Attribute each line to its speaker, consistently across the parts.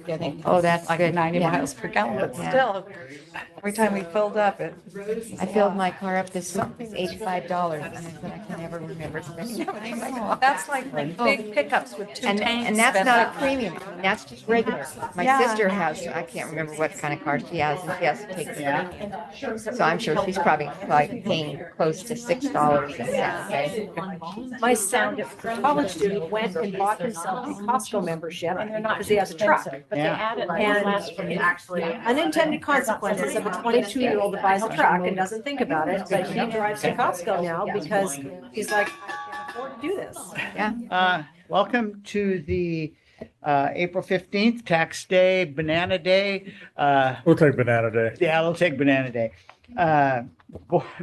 Speaker 1: getting
Speaker 2: Oh, that's
Speaker 1: like
Speaker 2: good.
Speaker 1: 90
Speaker 2: Yeah.
Speaker 1: miles per gallon, but
Speaker 2: Yeah.
Speaker 1: still, every time we filled up it.
Speaker 2: I filled my car up this week, it's $85, and I said I can never remember spending that money in my car.
Speaker 1: That's like big pickups with two tanks.
Speaker 2: And that's
Speaker 1: filled
Speaker 2: not
Speaker 1: up.
Speaker 2: a premium, that's just regular. My
Speaker 1: Yeah.
Speaker 2: sister has, I can't remember what kind of car she has, and she has to take the So I'm sure she's probably like paying close to $6 and cents.
Speaker 3: My son, a college student, went and bought himself a Costco membership because he has a truck.
Speaker 1: But they added
Speaker 3: And
Speaker 1: last year.
Speaker 3: actually, unintended consequences of a 22-year-old that buys a truck and doesn't think about it, but he drives to Costco now because he's like, I can't afford to do this.
Speaker 2: Yeah.
Speaker 4: Welcome to the April 15th, Tax Day, Banana Day.
Speaker 5: We'll take Banana Day.
Speaker 4: Yeah, we'll take Banana Day.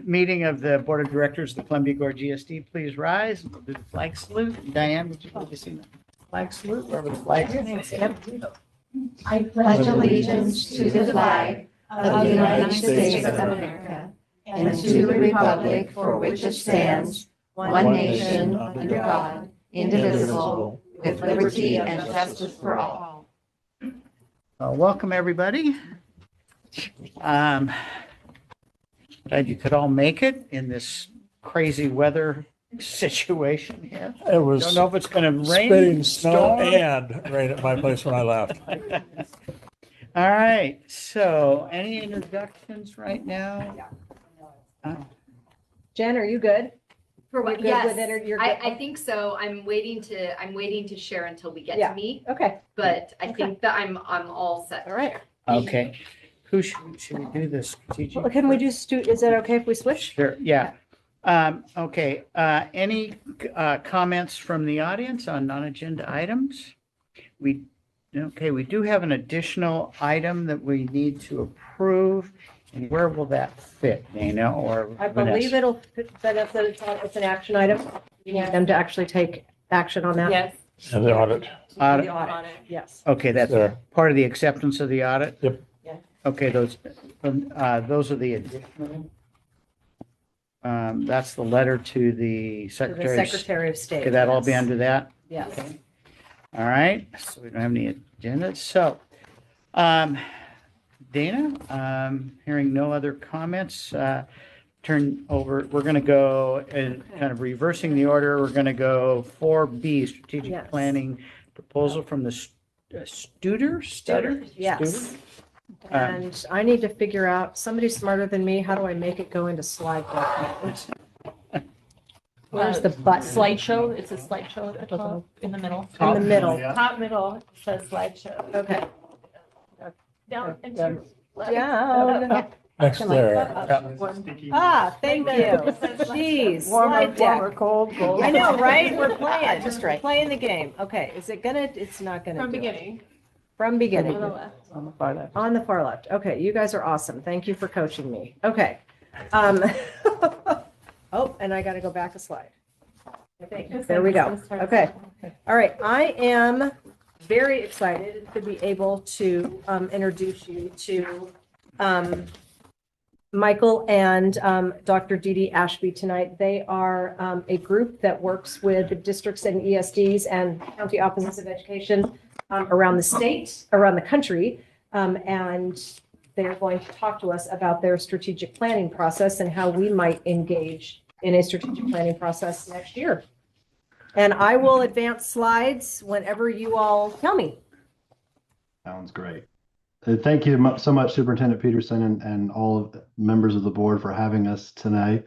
Speaker 4: Meeting of the Board of Directors of the Columbia Gorge GSD. Please rise. We'll do the flag salute. Diane, would you like to see the flag salute? Wherever the flag is.
Speaker 2: I pledge allegiance to the flag of the United States of America and to the republic for which it stands, one nation, under God, indivisible, with liberty and justice for all.
Speaker 4: Welcome, everybody. Glad you could all make it in this crazy weather situation here.
Speaker 5: It was
Speaker 4: Don't know if it's going to rain,
Speaker 5: spitting snow
Speaker 4: storm.
Speaker 5: and rain at my place when I left.
Speaker 4: All right. So, any introductions right now?
Speaker 3: Jen, are you good?
Speaker 6: For what?
Speaker 3: You're good with
Speaker 6: Yes,
Speaker 3: it, or you're
Speaker 6: I
Speaker 3: good?
Speaker 6: think so. I'm waiting to share until we get
Speaker 3: Yeah.
Speaker 6: to me,
Speaker 3: Okay,
Speaker 6: but I
Speaker 3: Okay.
Speaker 6: think that I'm all set.
Speaker 3: all right.
Speaker 4: Okay. Who should we do this?
Speaker 3: Well, can we just do, is that okay if we switch?
Speaker 4: Sure. Yeah. Okay. Any comments from the audience on non-agenda items? We do have an additional item that we need to approve. And where will that fit, Dana or
Speaker 3: I believe
Speaker 4: Vanessa?
Speaker 3: it'll, but if it's an action item, you need them to actually take action on that.
Speaker 1: Yes.
Speaker 5: And the audit.
Speaker 4: Audit.
Speaker 3: The audit, yes.
Speaker 4: Okay, that's
Speaker 5: There.
Speaker 4: part of the acceptance of the audit?
Speaker 5: Yep.
Speaker 3: Yeah.
Speaker 4: Okay, those are the additional. That's the letter to the
Speaker 3: To the
Speaker 4: Secretary.
Speaker 3: Secretary of State.
Speaker 4: Could that all be
Speaker 3: yes.
Speaker 4: under that?
Speaker 3: Yes.
Speaker 4: All right, so we don't have any agendas. So, Dana, hearing no other comments, turn over, we're going to go and kind of reversing the order. We're going to go 4B, strategic
Speaker 3: Yes.
Speaker 4: planning proposal from the Studer?
Speaker 3: Yes. And I need to figure out, somebody smarter than me, how do I make it go into slide document? Where's the button?
Speaker 1: Slideshow, it's a slideshow at the top, in the middle.
Speaker 3: In the middle.
Speaker 1: Top middle, it says slideshow.
Speaker 3: Okay.
Speaker 1: Down and to left.
Speaker 3: Down.
Speaker 5: Next there.
Speaker 3: Ah, thank you. Jeez. slide deck.
Speaker 1: cold, cold.
Speaker 3: I know, right? We're playing.
Speaker 2: Just right.
Speaker 3: Playing the game. Okay, is it gonna, it's not gonna
Speaker 1: From
Speaker 3: do it.
Speaker 1: beginning,
Speaker 3: From beginning.
Speaker 1: on the left.
Speaker 4: On the far left.
Speaker 3: On the far left. Okay, you guys are awesome. Thank you for coaching me. Okay. Oh, and I gotta go back a slide. I think. There we go. Okay. All right. I am very excited to be able to introduce you to Michael and Dr. Dee Dee Ashby tonight. They are a group that works with the districts and ESDs and county offices of education around the state, around the country. And they're going to talk to us about their strategic planning process and how we might engage in a strategic planning process next year. And I will advance slides whenever you all tell me.
Speaker 7: Sounds great. Thank you so much, Superintendent Peterson and all of the members of the board for having us tonight.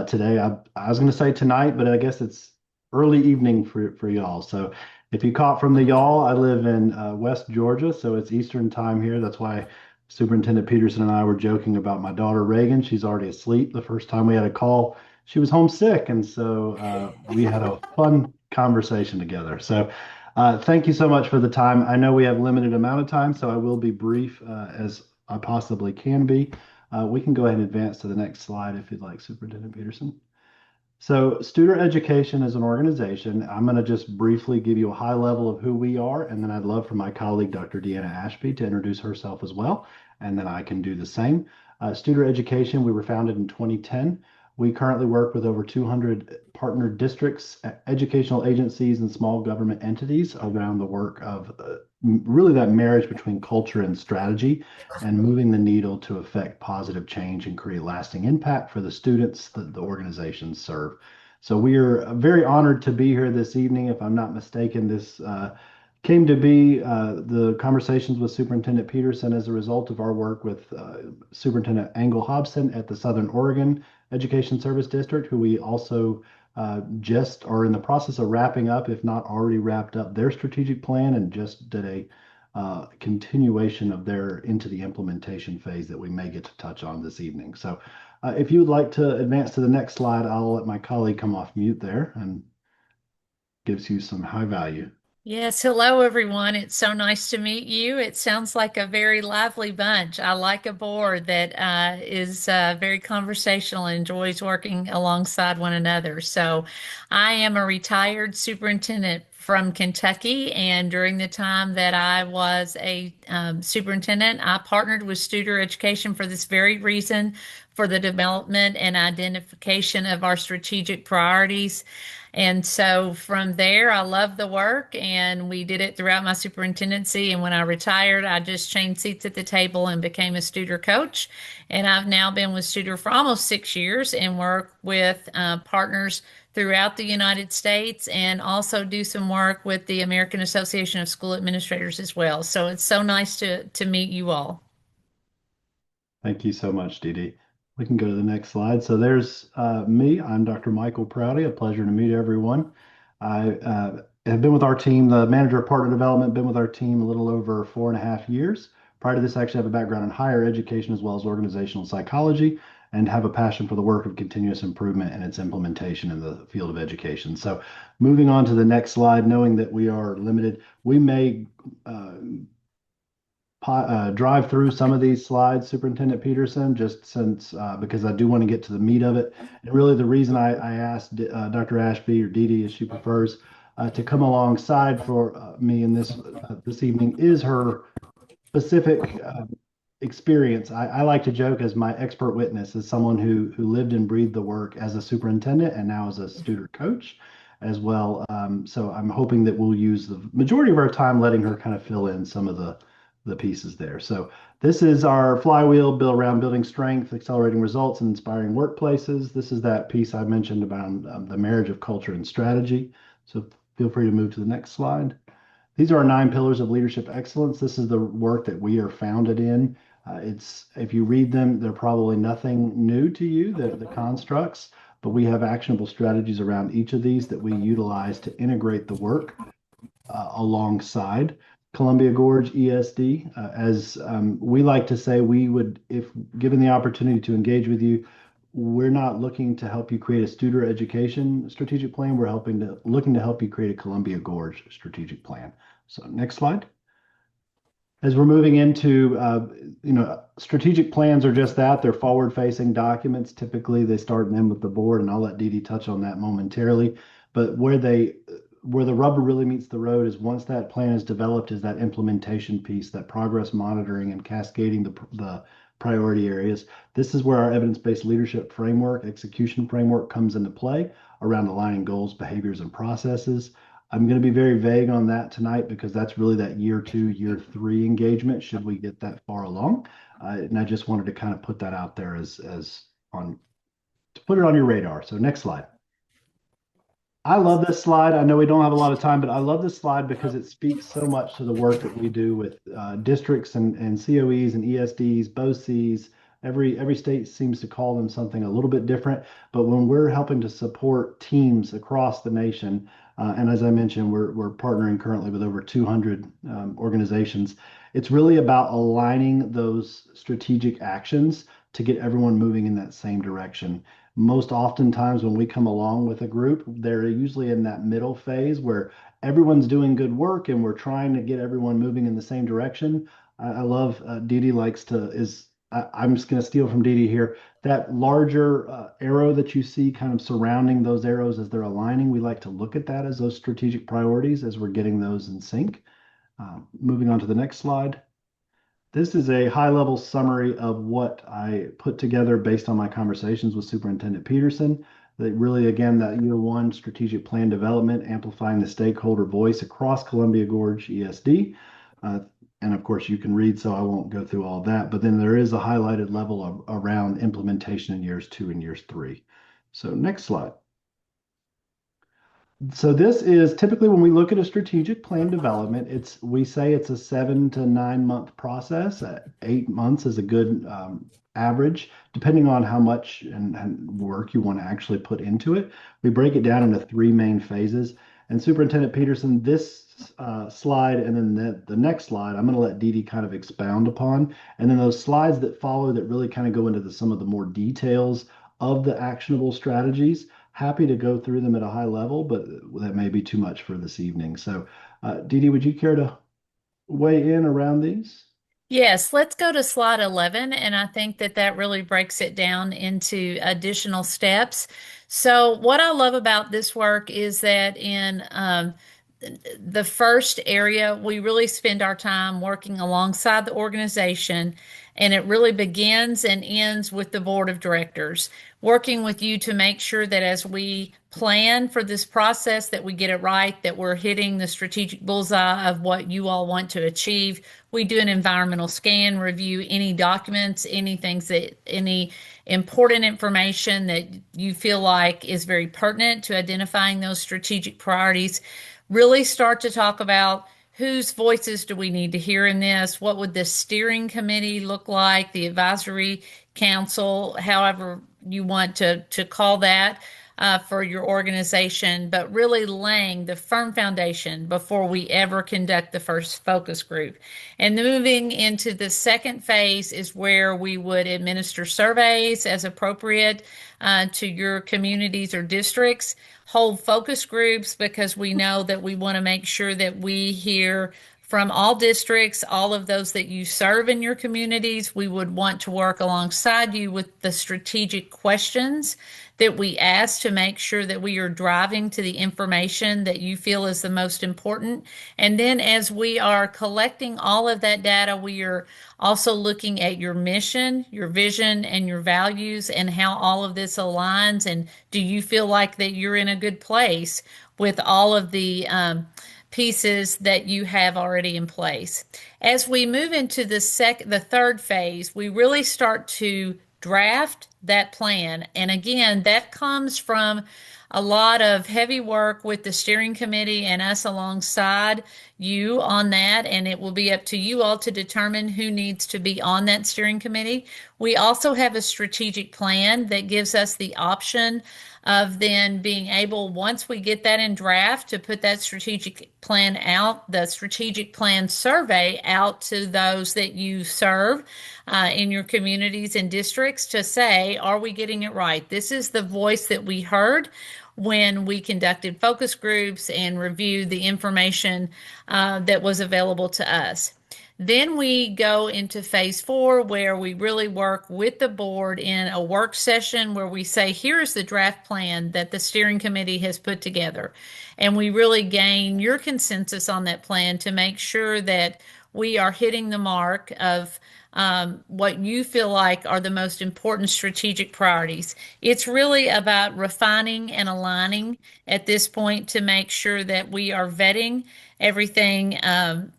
Speaker 7: Today, I was going to say tonight, but I guess it's early evening for y'all. So if you caught from the y'all, I live in West Georgia, so it's Eastern time here. That's why Superintendent Peterson and I were joking about my daughter Reagan. She's already asleep. The first time we had a call, she was homesick, and so we had a fun conversation together. So thank you so much for the time. I know we have limited amount of time, so I will be brief as I possibly can be. We can go ahead and advance to the next slide if you'd like, Superintendent Peterson. So Studer Education is an organization. I'm going to just briefly give you a high level of who we are, and then I'd love for my colleague, Dr. Deanna Ashby, to introduce herself as well, and then I can do the same. Studer Education, we were founded in 2010. We currently work with over 200 partner districts, educational agencies, and small government entities around the work of really that marriage between culture and strategy and moving the needle to affect positive change and create lasting impact for the students that the organizations serve. So we are very honored to be here this evening. If I'm not mistaken, this came to be the conversations with Superintendent Peterson as a result of our work with Superintendent Angle Hobson at the Southern Oregon Education Service District, who we also just are in the process of wrapping up, if not already wrapped up, their strategic plan and just did a continuation of their into the implementation phase that we may get to touch on this evening. So if you would like to advance to the next slide, I'll let my colleague come off mute there and gives you some high value.
Speaker 8: Yes, hello everyone. It's so nice to meet you. It sounds like a very lively bunch. I like a board that is very conversational and enjoys working alongside one another. So, I am a retired superintendent from Kentucky, and during the time that I was a superintendent, I partnered with Studer Education for this very reason, for the development and identification of our strategic priorities. And so from there, I loved the work and we did it throughout my superintendency. And when I retired, I just changed seats at the table and became a Studer coach. And I've now been with Studer for almost 6 years and work with partners throughout the United States and also do some work with the American Association of School Administrators as well. So it's so nice to meet you all.
Speaker 7: Thank you so much, Dee Dee. We can go to the next slide. So there's me. I'm Dr. Michael Prouty. A pleasure to meet everyone. I have been with our team, the manager of partner development, been with our team a little over 4.5 years. Prior to this, I actually have a background in higher education as well as organizational psychology and have a passion for the work of continuous improvement and its implementation in the field of education. So moving on to the next slide, knowing that we are limited, we may drive through some of these slides, Superintendent Peterson, just since because I do want to get to the meat of it. And really the reason I asked Dr. Ashby or Dee Dee, as she prefers, to come alongside for me in this evening is her specific experience. I like to joke as my expert witness, as someone who lived and breathed the work as a superintendent and now as a student coach as well. So I'm hoping that we'll use the majority of our time letting her kind of fill in some of the pieces there. So this is our flywheel built around building strength, accelerating results, and inspiring workplaces. This is that piece I mentioned about the marriage of culture and strategy. So feel free to move to the next slide. These are our 9 pillars of leadership excellence. This is the work that we are founded in. If you read them, they're probably nothing new to you, the constructs, but we have actionable strategies around each of these that we utilize to integrate the work alongside Columbia Gorge ESD. As we like to say, we would, if given the opportunity to engage with you, we're not looking to help you create a Studer education strategic plan. We're looking to help you create a Columbia Gorge strategic plan. So next slide. As we're moving into, strategic plans are just that. They're forward-facing documents. Typically, they start and end with the board, and I'll let Dee Dee touch on that momentarily. But where the rubber really meets the road is once that plan is developed is that implementation piece, that progress monitoring and cascading the priority areas. This is where our evidence-based leadership framework, execution framework comes into play around aligning goals, behaviors, and processes. I'm going to be very vague on that tonight because that's really that year 2, year 3 engagement should we get that far along. And I just wanted to kind of put that out there to put it on your radar. So next slide. I love this slide. I know we don't have a lot of time, but I love this slide because it speaks so much to the work that we do with districts and COEs and ESDs, BOCES. Every state seems to call them something a little bit different, but when we're helping to support teams across the nation, and as I mentioned, we're partnering currently with over 200 organizations. It's really about aligning those strategic actions to get everyone moving in that same direction. Most oftentimes when we come along with a group, they're usually in that middle phase where everyone's doing good work and we're trying to get everyone moving in the same direction. I love Dee Dee I'm just going to steal from Dee Dee here. That larger arrow that you see kind of surrounding those arrows as they're aligning, we like to look at that as those strategic priorities as we're getting those in sync. Moving on to the next slide. This is a high-level summary of what I put together based on my conversations with Superintendent Peterson. That really, again, that year one strategic plan development, amplifying the stakeholder voice across Columbia Gorge ESD. And of course, you can read, so I won't go through all that. But then there is a highlighted level around implementation in years 2 and years 3. So next slide. So this is typically when we look at a strategic plan development, we say it's a 7 to 9 month process. 8 months is a good average, depending on how much and work you want to actually put into it. We break it down into 3 main phases. And Superintendent Peterson, this slide and then the next slide, I'm going to let Dee Dee kind of expound upon. And then those slides that follow that really kind of go into some of the more details of the actionable strategies. Happy to go through them at a high level, but that may be too much for this evening. So, Dee Dee, would you care to weigh in around these?
Speaker 8: Yes, let's go to slide 11. And I think that that really breaks it down into additional steps. So, what I love about this work is that in the first area, we really spend our time working alongside the organization, and it really begins and ends with the board of directors, working with you to make sure that as we plan for this process, that we get it right, that we're hitting the strategic bullseye of what you all want to achieve. We do an environmental scan, review any documents, any important information that you feel like is very pertinent to identifying those strategic priorities. Really start to talk about whose voices do we need to hear in this? What would the steering committee look like? The advisory council, however you want to call that for your organization, but really laying the firm foundation before we ever conduct the first focus group. And moving into the second phase is where we would administer surveys as appropriate to your communities or districts, hold focus groups because we know that we want to make sure that we hear from all districts, all of those that you serve in your communities. We would want to work alongside you with the strategic questions that we ask to make sure that we are driving to the information that you feel is the most important. And then as we are collecting all of that data, we are also looking at your mission, your vision, and your values and how all of this aligns. And do you feel like that you're in a good place with all of the pieces that you have already in place? As we move into the third phase, we really start to draft that plan. And again, that comes from a lot of heavy work with the steering committee and us alongside you on that. And it will be up to you all to determine who needs to be on that steering committee. We also have a strategic plan that gives us the option of then being able, once we get that in draft, to put that strategic plan out, the strategic plan survey out to those that you serve in your communities and districts to say, are we getting it right? This is the voice that we heard when we conducted focus groups and reviewed the information that was available to us. Then we go into phase 4, where we really work with the board in a work session where we say, here's the draft plan that the steering committee has put together. And we really gain your consensus on that plan to make sure that we are hitting the mark of what you feel like are the most important strategic priorities. It's really about refining and aligning at this point to make sure that we are vetting everything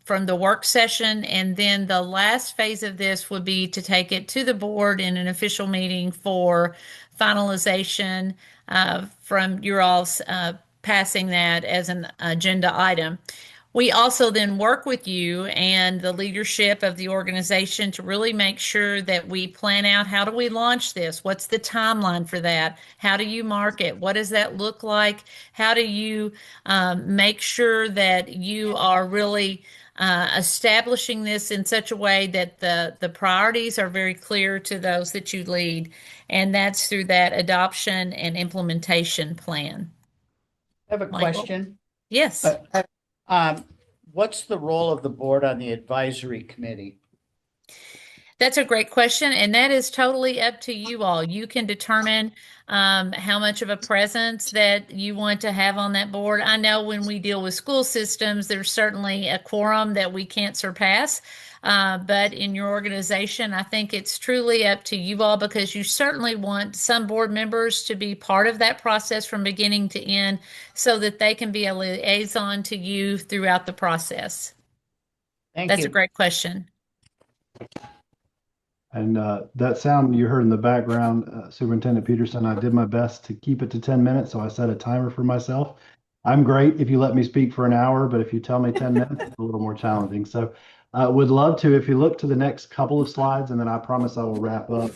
Speaker 8: from the work session. And then the last phase of this would be to take it to the board in an official meeting for finalization from your all's passing that as an agenda item. We also then work with you and the leadership of the organization to really make sure that we plan out, how do we launch this? What's the timeline for that? How do you market? What does that look like? How do you make sure that you are really establishing this in such a way that the priorities are very clear to those that you lead? And that's through that adoption and implementation plan.
Speaker 4: I have a
Speaker 8: Michael?
Speaker 4: question.
Speaker 8: Yes.
Speaker 4: What's the role of the board on the advisory committee?
Speaker 8: That's a great question, and that is totally up to you all. You can determine how much of a presence that you want to have on that board. I know when we deal with school systems, there's certainly a quorum that we can't surpass. But in your organization, I think it's truly up to you all because you certainly want some board members to be part of that process from beginning to end so that they can be a liaison to you throughout the process.
Speaker 4: Thank
Speaker 8: That's a
Speaker 4: you.
Speaker 8: great question.
Speaker 7: And that sound you heard in the background, Superintendent Peterson, I did my best to keep it to 10 minutes, so I set a timer for myself. I'm great if you let me speak for an hour, but if you tell me 10 minutes, it's a little more challenging. So would love to, if you look to the next couple of slides, and then I promise I will wrap up.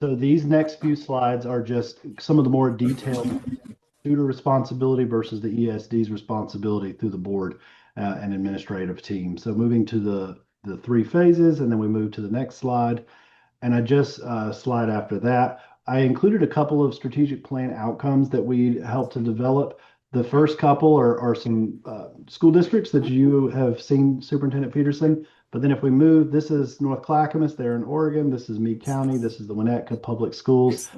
Speaker 7: So these next few slides are just some of the more detailed tutor responsibility versus the ESD's responsibility through the board and administrative team. So moving to the three phases, and then we move to the next slide. And I just slide after that, I included a couple of strategic plan outcomes that we helped to develop. The first couple are some school districts that you have seen, Superintendent Peterson. But then if we move, this is North Clackamas there in Oregon. This is Meade County. This is the Winnetka Public Schools.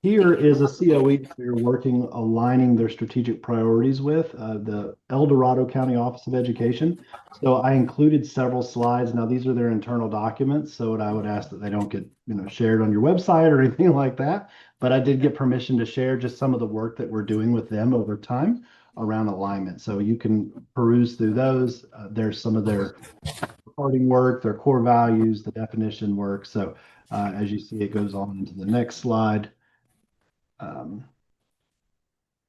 Speaker 7: Here is a COE that we're working, aligning their strategic priorities with the El Dorado County Office of Education. So I included several slides. Now these are their internal documents, so I would ask that they don't get shared on your website or anything like that. But I did get permission to share just some of the work that we're doing with them over time around alignment. So you can peruse through those. There's some of their reporting work, their core values, the definition work. So as you see, it goes on into the next slide. And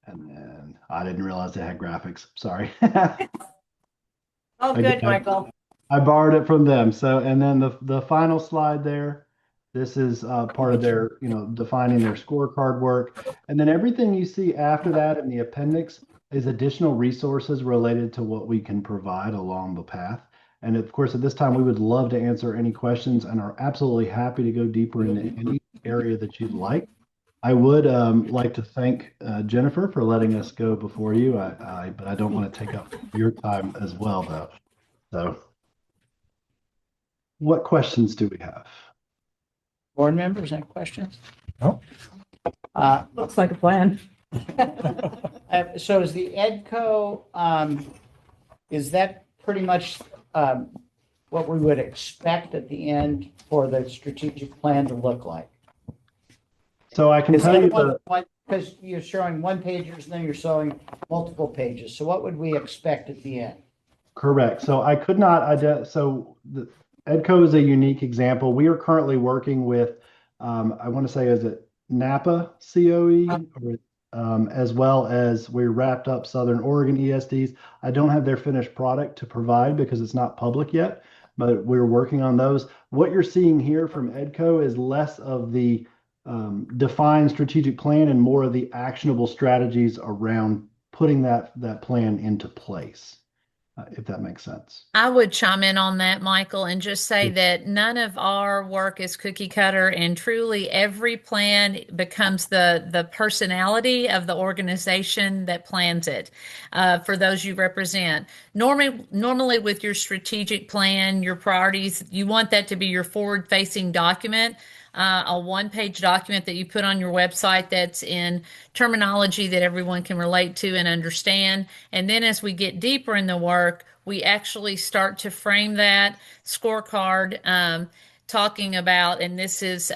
Speaker 7: then I didn't realize they had graphics. Sorry.
Speaker 3: Oh, good, Michael.
Speaker 7: I borrowed it from them. So, and then the final slide there, this is part of their, defining their scorecard work. And then everything you see after that in the appendix is additional resources related to what we can provide along the path. And of course, at this time, we would love to answer any questions and are absolutely happy to go deeper into any area that you'd like. I would like to thank Jennifer for letting us go before you, but I don't want to take up your time as well, though. So what questions do we have?
Speaker 4: Board members, any questions?
Speaker 5: No.
Speaker 3: Looks like a plan.
Speaker 4: So is the EDCO, is that pretty much what we would expect at the end for the strategic plan to look like?
Speaker 7: So I can
Speaker 4: Is
Speaker 7: tell
Speaker 4: that
Speaker 7: you
Speaker 4: because you're showing one pagers and then you're showing multiple pages. So what would we expect at the end?
Speaker 7: correct. So I could not so the EDCO is a unique example. We are currently working with, I want to say, is it Napa COE, or, as well as we wrapped up Southern Oregon ESDs. I don't have their finished product to provide because it's not public yet, but we're working on those. What you're seeing here from EDCO is less of the defined strategic plan and more of the actionable strategies around putting that plan into place, if that makes sense.
Speaker 8: I would chime in on that, Michael, and just say that none of our work is cookie cutter, and truly every plan becomes the personality of the organization that plans it for those you represent. Normally with your strategic plan, your priorities, you want that to be your forward-facing document. A one-page document that you put on your website that's in terminology that everyone can relate to and understand. And then as we get deeper in the work, we actually start to frame that scorecard, talking about, and this is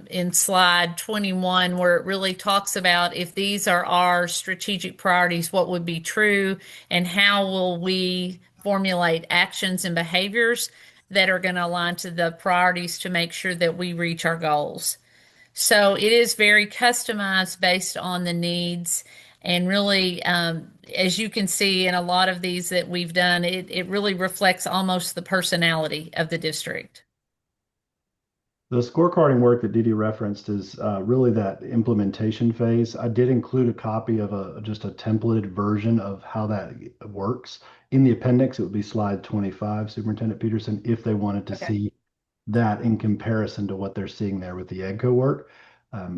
Speaker 8: in slide 21, where it really talks about if these are our strategic priorities, what would be true, and how will we formulate actions and behaviors that are going to align to the priorities to make sure that we reach our goals. So it is very customized based on the needs. And really, as you can see in a lot of these that we've done, it really reflects almost the personality of the district.
Speaker 7: The scorecarding work that Dee Dee referenced is really that implementation phase. I did include a copy of just a templated version of how that works. In the appendix, it would be slide 25, Superintendent Peterson, if they wanted to see that in comparison to what they're seeing there with the EDCO work.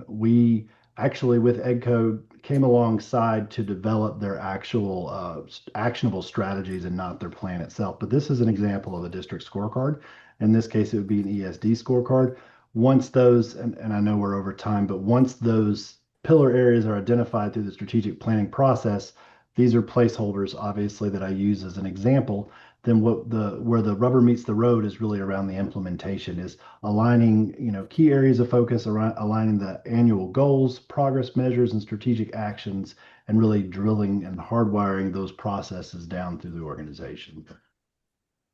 Speaker 7: We actually, with EDCO, came alongside to develop their actual actionable strategies and not their plan itself. But this is an example of a district scorecard. In this case, it would be an ESD scorecard. Once those, and I know we're over time, but once those pillar areas are identified through the strategic planning process, these are placeholders, obviously, that I use as an example then where the rubber meets the road is really around the implementation, is aligning, key areas of focus around aligning the annual goals, progress measures, and strategic actions, and really drilling and hardwiring those processes down through the organization.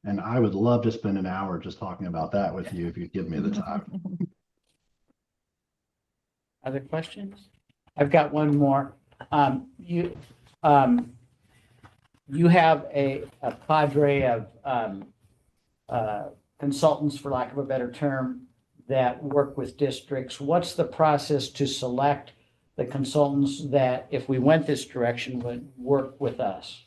Speaker 7: And I would love to spend an hour just talking about that with you if you'd give me the time.
Speaker 4: Other questions? I've got one more. You have a cadre of consultants, for lack of a better term, that work with districts. What's the process to select the consultants that, if we went this direction, would work with us?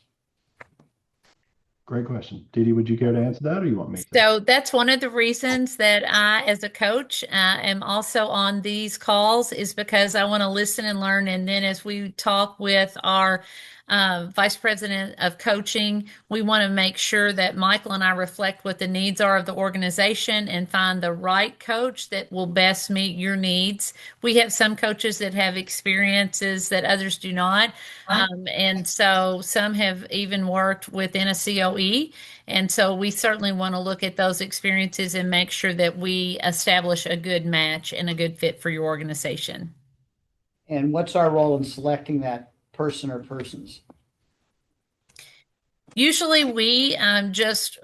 Speaker 7: Great question. Dee Dee, would you care to answer that, or you want me to?
Speaker 8: So that's one of the reasons that I, as a coach, am also on these calls, is because I want to listen and learn. And then as we talk with our vice president of coaching, we want to make sure that Michael and I reflect what the needs are of the organization and find the right coach that will best meet your needs. We have some coaches that have experiences that others do not. And so some have even worked within a COE. And so we certainly want to look at those experiences and make sure that we establish a good match and a good fit for your organization.
Speaker 4: And what's our role in selecting that person or persons?
Speaker 8: Usually we just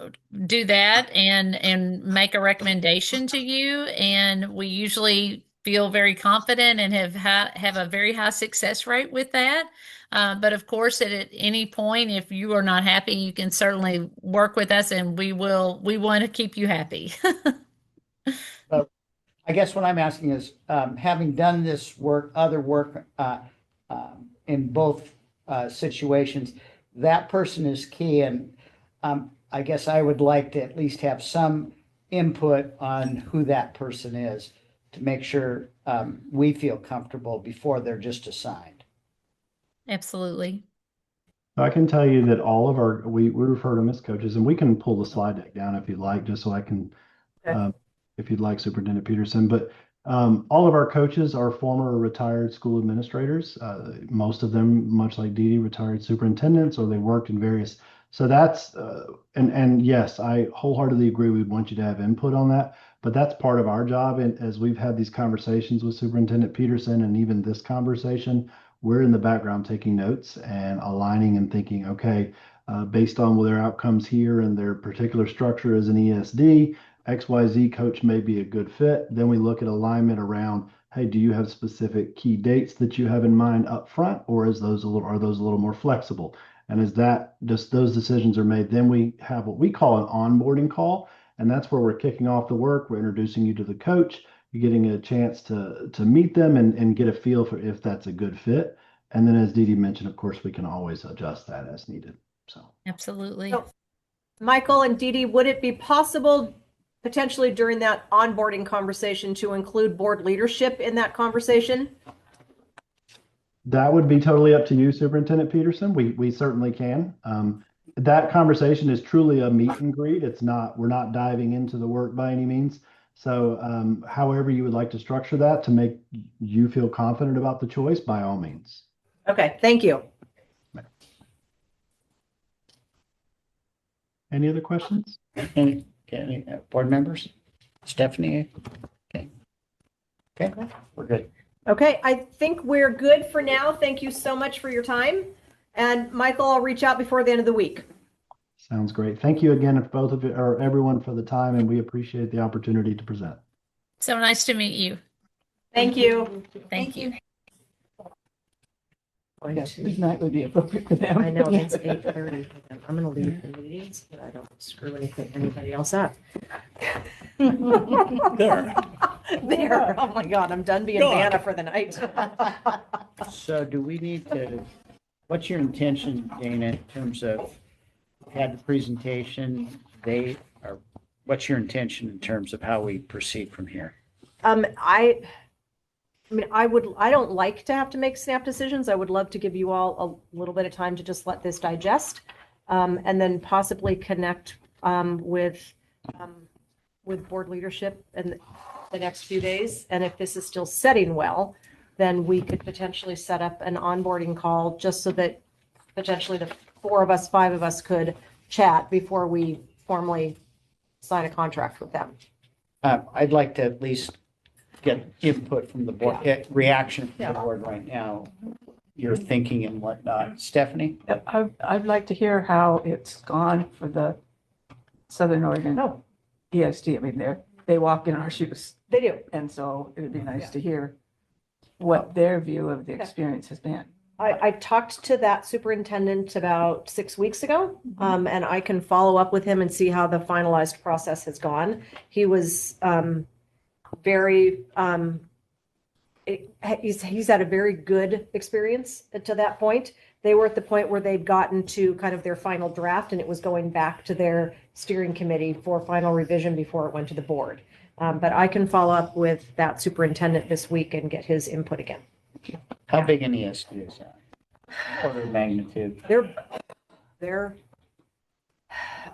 Speaker 8: do that and make a recommendation to you. And we usually feel very confident and have a very high success rate with that. But of course, at any point, if you are not happy, you can certainly work with us, and we want to keep you happy.
Speaker 4: I guess what I'm asking is, having done this work, other work in both situations, that person is key. And I guess I would like to at least have some input on who that person is to make sure we feel comfortable before they're just assigned.
Speaker 8: Absolutely.
Speaker 7: I can tell you that all of we refer to them as coaches, and we can pull the slide deck down if you'd like, just so I can, if you'd like, Superintendent Peterson. But all of our coaches are former or retired school administrators. Most of them, much like Dee Dee, retired superintendents, or they worked in various. So that's, and yes, I wholeheartedly agree. We'd want you to have input on that, but that's part of our job. And as we've had these conversations with Superintendent Peterson, and even this conversation, we're in the background taking notes and aligning and thinking, okay, based on their outcomes here and their particular structure as an ESD, XYZ coach may be a good fit. Then we look at alignment around, hey, do you have specific key dates that you have in mind up front, or are those a little more flexible? And as those decisions are made, then we have what we call an onboarding call. And that's where we're kicking off the work. We're introducing you to the coach. You're getting a chance to meet them and get a feel for if that's a good fit. And then, as Dee Dee mentioned, of course, we can always adjust that as needed. So
Speaker 8: Absolutely.
Speaker 3: So, Michael and Dee Dee, would it be possible potentially during that onboarding conversation to include board leadership in that conversation?
Speaker 7: that would be totally up to you, Superintendent Peterson. We certainly can. That conversation is truly a meet and greet. We're not diving into the work by any means. So however you would like to structure that to make you feel confident about the choice, by all means.
Speaker 3: Okay, thank you.
Speaker 7: Any other questions?
Speaker 4: Any board members? Stephanie? Okay, we're good.
Speaker 3: Okay, I think we're good for now. Thank you so much for your time. And Michael, I'll reach out before the end of the week.
Speaker 7: Sounds great. Thank you again, both of you, or everyone, for the time, and we appreciate the opportunity to present.
Speaker 8: So nice to meet you.
Speaker 3: Thank you.
Speaker 8: Thank you.
Speaker 4: Yes, midnight would be appropriate for them.
Speaker 3: I know it's 8:30. I'm going to leave the meetings, but I don't screw anybody else up.
Speaker 5: There.
Speaker 3: There. Oh my God, I'm done being
Speaker 5: Go on.
Speaker 3: Vanna for the night.
Speaker 4: So do we need to, what's your intention, Dana, in terms of, had the presentation, what's your intention in terms of how we proceed from here?
Speaker 3: I mean, I don't like to have to make snap decisions. I would love to give you all a little bit of time to just let this digest, and then possibly connect with board leadership in the next few days. And if this is still setting well, then we could potentially set up an onboarding call just so that potentially the 4 of us, 5 of us could chat before we formally sign a contract with them.
Speaker 4: I'd like to at least get input from the board, reaction from the board right now, your thinking and whatnot. Stephanie?
Speaker 9: I'd like to hear how it's gone for the Southern Oregon
Speaker 3: No,
Speaker 9: ESD. I mean, they walk in our shoes.
Speaker 3: they do.
Speaker 9: And so it'd be nice to hear what their view of the experience has been.
Speaker 3: I talked to that superintendent about 6 weeks ago, and I can follow up with him and see how the finalized process has gone. He was very, he's had a very good experience to that point. They were at the point where they'd gotten to kind of their final draft, and it was going back to their steering committee for final revision before it went to the board. But I can follow up with that superintendent this week and get his input again.
Speaker 4: How big an ESD is that? Order of magnitude.
Speaker 3: They're,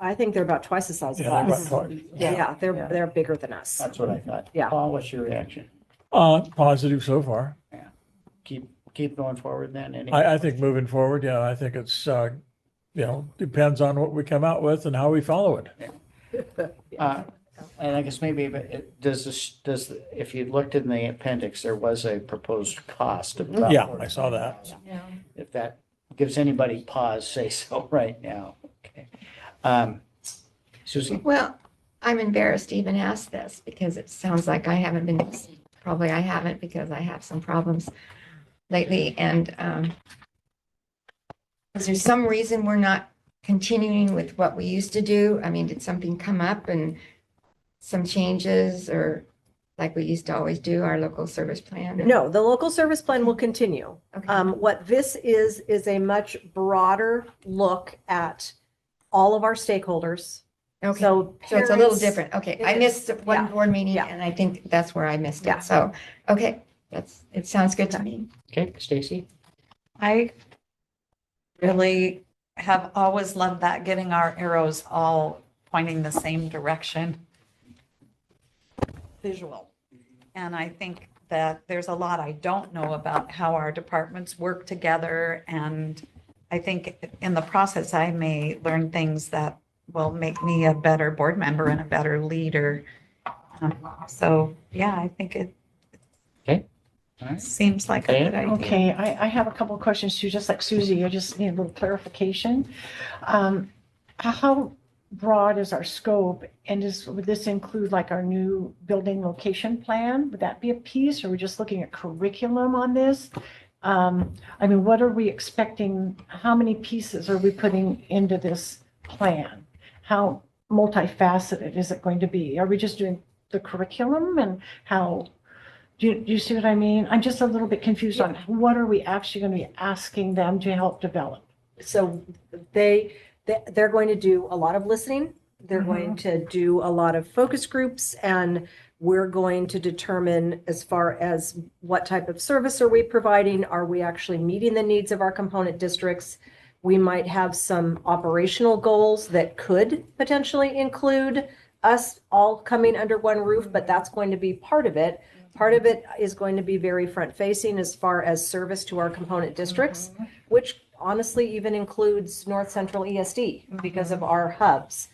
Speaker 3: I think they're about twice the size of
Speaker 5: Yeah, they're
Speaker 3: us.
Speaker 5: about twice.
Speaker 3: Yeah, they're bigger than us.
Speaker 4: That's what I thought.
Speaker 3: Yeah.
Speaker 4: Paul, what's your reaction?
Speaker 5: Positive so far.
Speaker 4: Keep going forward then? Any?
Speaker 5: I think moving forward, yeah, I think it's, depends on what we come out with and how we follow it.
Speaker 4: And I guess maybe, but if you looked in the appendix, there was a proposed cost of about.
Speaker 5: Yeah, I saw that.
Speaker 4: If that gives anybody pause, say so right now. Okay. Susie?
Speaker 2: Well, I'm embarrassed to even ask this because it sounds like I haven't been, probably I haven't because I have some problems lately. And is there some reason we're not continuing with what we used to do? I mean, did something come up and some changes or like we used to always do, our local service plan?
Speaker 3: No, the local service plan will continue.
Speaker 2: Okay.
Speaker 3: What this is a much broader look at all of our stakeholders.
Speaker 2: Okay.
Speaker 3: So
Speaker 2: So it's a little
Speaker 3: parents-
Speaker 2: different. Okay.
Speaker 3: it
Speaker 2: I
Speaker 3: is-
Speaker 2: missed one
Speaker 3: yeah,
Speaker 2: board meeting
Speaker 3: yeah.
Speaker 2: and I think that's where I missed
Speaker 3: Yeah.
Speaker 2: it. So, okay, it sounds good to me.
Speaker 4: Okay, Stacy?
Speaker 10: I really have always loved that, getting our arrows all pointing the same direction. Visual. And I think that there's a lot I don't know about how our departments work together. And I think in the process, I may learn things that will make me a better board member and a better leader. So, yeah, I think it
Speaker 4: Okay. All right.
Speaker 10: seems like a good idea.
Speaker 11: Okay, I have a couple of questions too, just like Susie, I just need a little clarification. How broad is our scope, and would this include like our new building location plan? Would that be a piece, or are we just looking at curriculum on this? I mean, what are we expecting, how many pieces are we putting into this plan? How multifaceted is it going to be? Are we just doing the curriculum, and how, do you see what I mean? I'm just a little bit confused on what are we actually going to be asking them to help develop?
Speaker 3: So they're going to do a lot of listening. They're going to do a lot of focus groups, and we're going to determine as far as what type of service are we providing? Are we actually meeting the needs of our component districts? We might have some operational goals that could potentially include us all coming under one roof, but that's going to be part of it. Part of it is going to be very front facing as far as service to our component districts, which honestly even includes North Central ESD because of our hubs.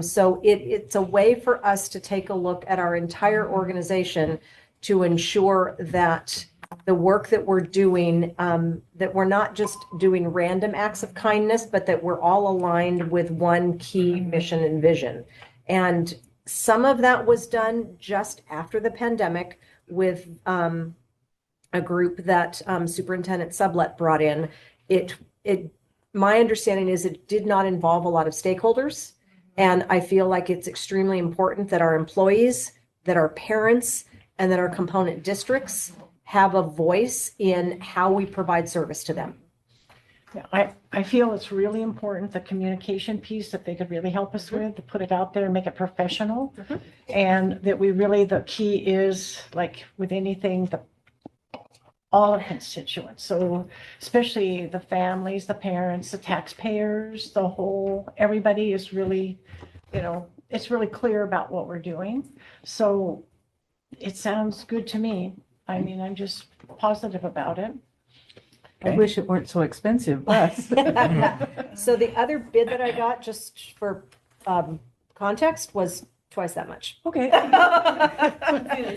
Speaker 3: So it's a way for us to take a look at our entire organization to ensure that the work that we're doing, that we're not just doing random acts of kindness, but that we're all aligned with one key mission and vision. And some of that was done just after the pandemic with a group that Superintendent Sublette brought in. My understanding is it did not involve a lot of stakeholders. And I feel like it's extremely important that our employees, that our parents, and that our component districts have a voice in how we provide service to them.
Speaker 11: Yeah, I feel it's really important, the communication piece that they could really help us with, to put it out there and make it professional. And that the key is like with anything, all our constituents. So especially the families, the parents, the taxpayers, everybody is really, it's really clear about what we're doing. So it sounds good to me. I mean, I'm just positive about it.
Speaker 9: I
Speaker 4: Okay.
Speaker 9: wish it weren't so expensive, but.
Speaker 3: So the other bid that I got, just for context, was twice that much.
Speaker 9: Okay.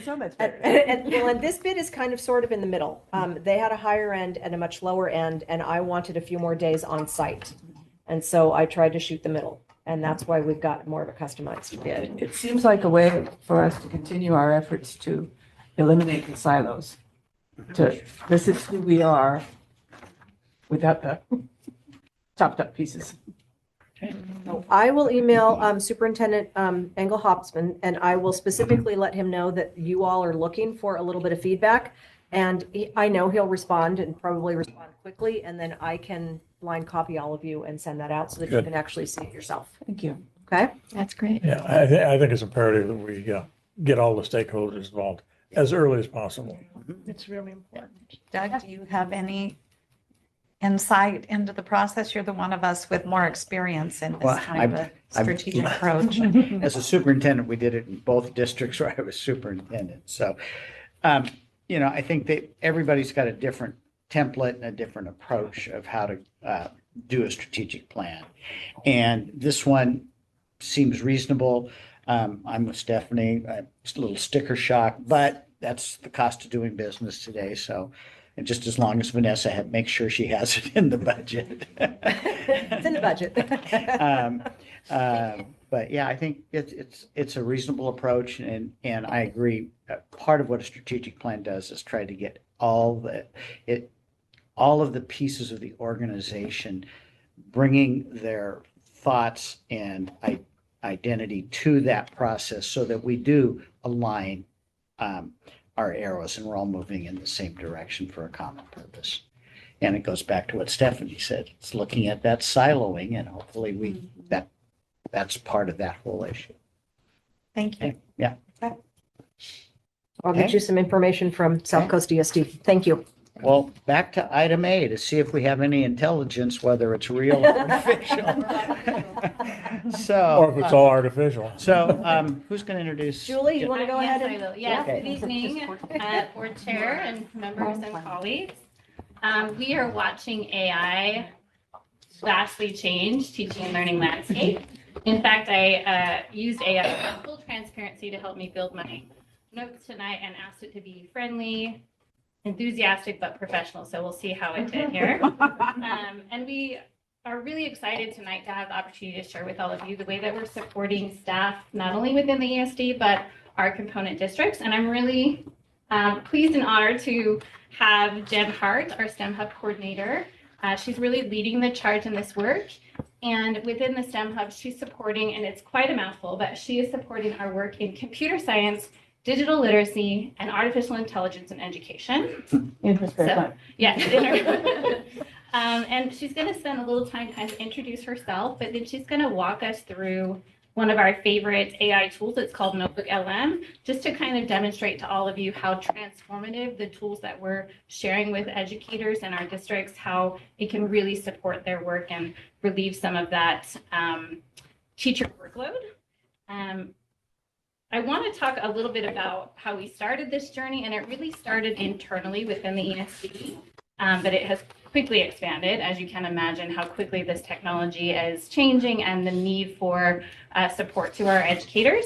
Speaker 9: So much better.
Speaker 3: And this bid is kind of sort of in the middle. They had a higher end and a much lower end, and I wanted a few more days on site. And so I tried to shoot the middle, and that's why we've got more of a customized bid.
Speaker 9: It seems like a way for us to continue our efforts to eliminate the silos. This is who we are without the chopped up pieces.
Speaker 3: I will email Superintendent Engel Hopsman, and I will specifically let him know that you all are looking for a little bit of feedback. And I know he'll respond and probably respond quickly, and then I can blind copy all of you and send that out so that you
Speaker 5: Good.
Speaker 3: can actually see it yourself.
Speaker 9: Thank you.
Speaker 3: Okay?
Speaker 2: That's great.
Speaker 5: Yeah, I think it's imperative that we get all the stakeholders involved as early as possible.
Speaker 11: It's really important.
Speaker 10: Doug, do you have any insight into the process? You're the one of us with more experience in
Speaker 4: Well,
Speaker 10: this kind of a
Speaker 4: I've-
Speaker 10: strategic approach.
Speaker 4: As a superintendent, we did it in both districts where I was superintendent. So, I think that everybody's got a different template and a different approach of how to do a strategic plan. And this one seems reasonable. I'm with Stephanie. Just a little sticker shock, but that's the cost of doing business today. So, and just as long as Vanessa makes sure she has it in the budget.
Speaker 3: It's in the budget.
Speaker 4: But yeah, I think it's a reasonable approach, and I agree. Part of what a strategic plan does is try to get all of the pieces of the organization bringing their thoughts and identity to that process, so that we do align our arrows and we're all moving in the same direction for a common purpose. And it goes back to what Stephanie said. It's looking at that siloing, and hopefully that's part of that whole issue.
Speaker 10: Thank you.
Speaker 4: Yeah.
Speaker 3: I'll get you some information from South Coast ESD. Thank you.
Speaker 4: Well, back to item A to see if we have any intelligence, whether it's real or artificial.
Speaker 5: Or if it's all artificial.
Speaker 4: So, who's going to introduce?
Speaker 3: Julie, you want to go ahead
Speaker 1: Yes, I
Speaker 3: and?
Speaker 1: will. Yes,
Speaker 4: Okay.
Speaker 1: good evening, board chair and members and colleagues. We are watching AI vastly change teaching and learning landscape. In fact, I used AI in full transparency to help me build my notes tonight and asked it to be friendly, enthusiastic, but professional. So we'll see how it did here. And we are really excited tonight to have the opportunity to share with all of you the way that we're supporting staff, not only within the ESD, but our component districts. And I'm really pleased and honored to have Jen Hart, our STEM Hub coordinator. She's really leading the charge in this work. And within the STEM Hub, she's supporting, and it's quite a mouthful, but she is supporting our work in computer science, digital literacy, and artificial intelligence in education.
Speaker 9: In her spare time.
Speaker 1: Yes, in her. And she's going to spend a little time kind of introduce herself, but then she's going to walk us through one of our favorite AI tools. It's called Notebook LM, just to kind of demonstrate to all of you how transformative the tools that we're sharing with educators in our districts, how it can really support their work and relieve some of that teacher workload. I want to talk a little bit about how we started this journey, and it really started internally within the ESD, but it has quickly expanded, as you can imagine, how quickly this technology is changing and the need for support to our educators.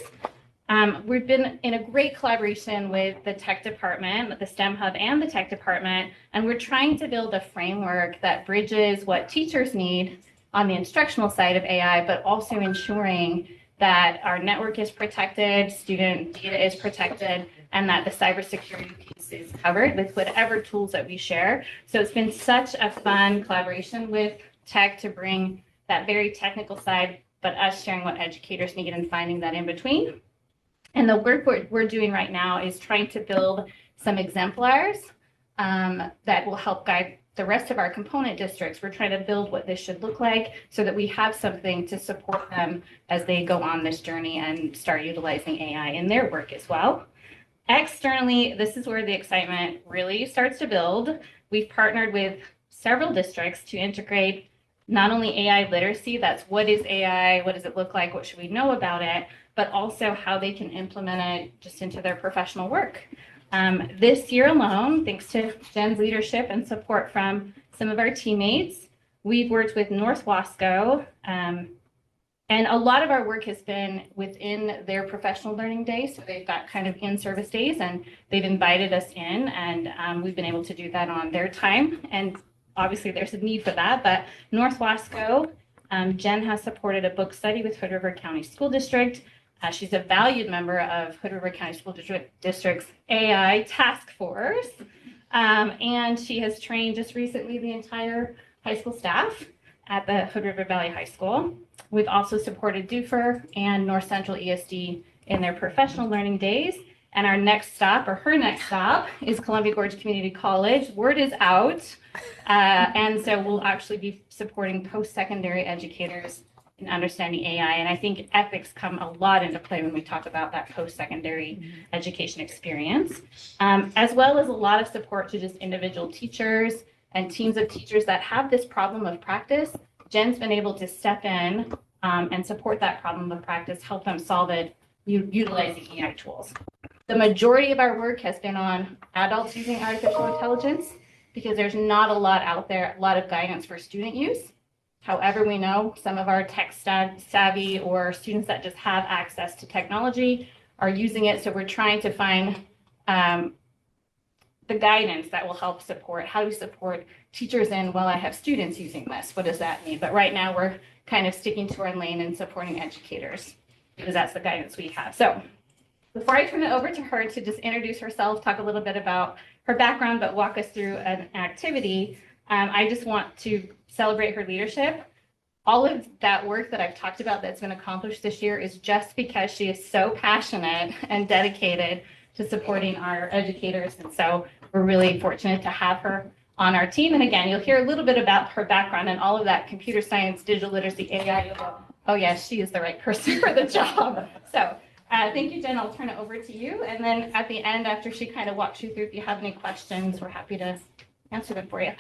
Speaker 1: We've been in a great collaboration with the tech department, the STEM Hub and the tech department, and we're trying to build a framework that bridges what teachers need on the instructional side of AI, but also ensuring that our network is protected, student data is protected, and that the cybersecurity piece is covered with whatever tools that we share. So it's been such a fun collaboration with tech to bring that very technical side, but us sharing what educators need and finding that in between. And the work we're doing right now is trying to build some exemplars that will help guide the rest of our component districts. We're trying to build what this should look like so that we have something to support them as they go on this journey and start utilizing AI in their work as well. Externally, this is where the excitement really starts to build. We've partnered with several districts to integrate not only AI literacy, that's what is AI, what does it look like, what should we know about it, but also how they can implement it just into their professional work. This year alone, thanks to Jen's leadership and support from some of our teammates. We've worked with North Wasco, and a lot of our work has been within their professional learning days. So they've got kind of in-service days, and they've invited us in, and we've been able to do that on their time. And obviously there's a need for that, but North Wasco, Jen has supported a book study with Hood River County School District. She's a valued member of Hood River County School District's AI task force. And she has trained just recently the entire high school staff at the Hood River Valley High School. We've also supported Dufer and North Central ESD in their professional learning days. And our next stop, or her next stop, is Columbia Gorge Community College. Word is out. And so we'll actually be supporting post-secondary educators in understanding AI. And I think ethics come a lot into play when we talk about that post-secondary education experience, as well as a lot of support to just individual teachers and teams of teachers that have this problem of practice. Jen's been able to step in and support that problem of practice, help them solve it utilizing AI tools. The majority of our work has been on adults using artificial intelligence because there's not a lot out there, a lot of guidance for student use. However, we know some of our tech savvy or students that just have access to technology are using it. So we're trying to find the guidance that will help support, how to support teachers in, well, I have students using this, what does that mean? But right now we're kind of sticking to our lane and supporting educators because that's the guidance we have. So before I turn it over to her to just introduce herself, talk a little bit about her background, but walk us through an activity, I just want to celebrate her leadership. All of that work that I've talked about that's been accomplished this year is just because she is so passionate and dedicated to supporting our educators. And so we're really fortunate to have her on our team. And again, you'll hear a little bit about her background and all of that computer science, digital literacy, AI. You'll go, oh yes, she is the right person for the job. So thank you, Jen. I'll turn it over to you. And then at the end, after she kind of walks you through, if you have any questions, we're happy to answer them for you.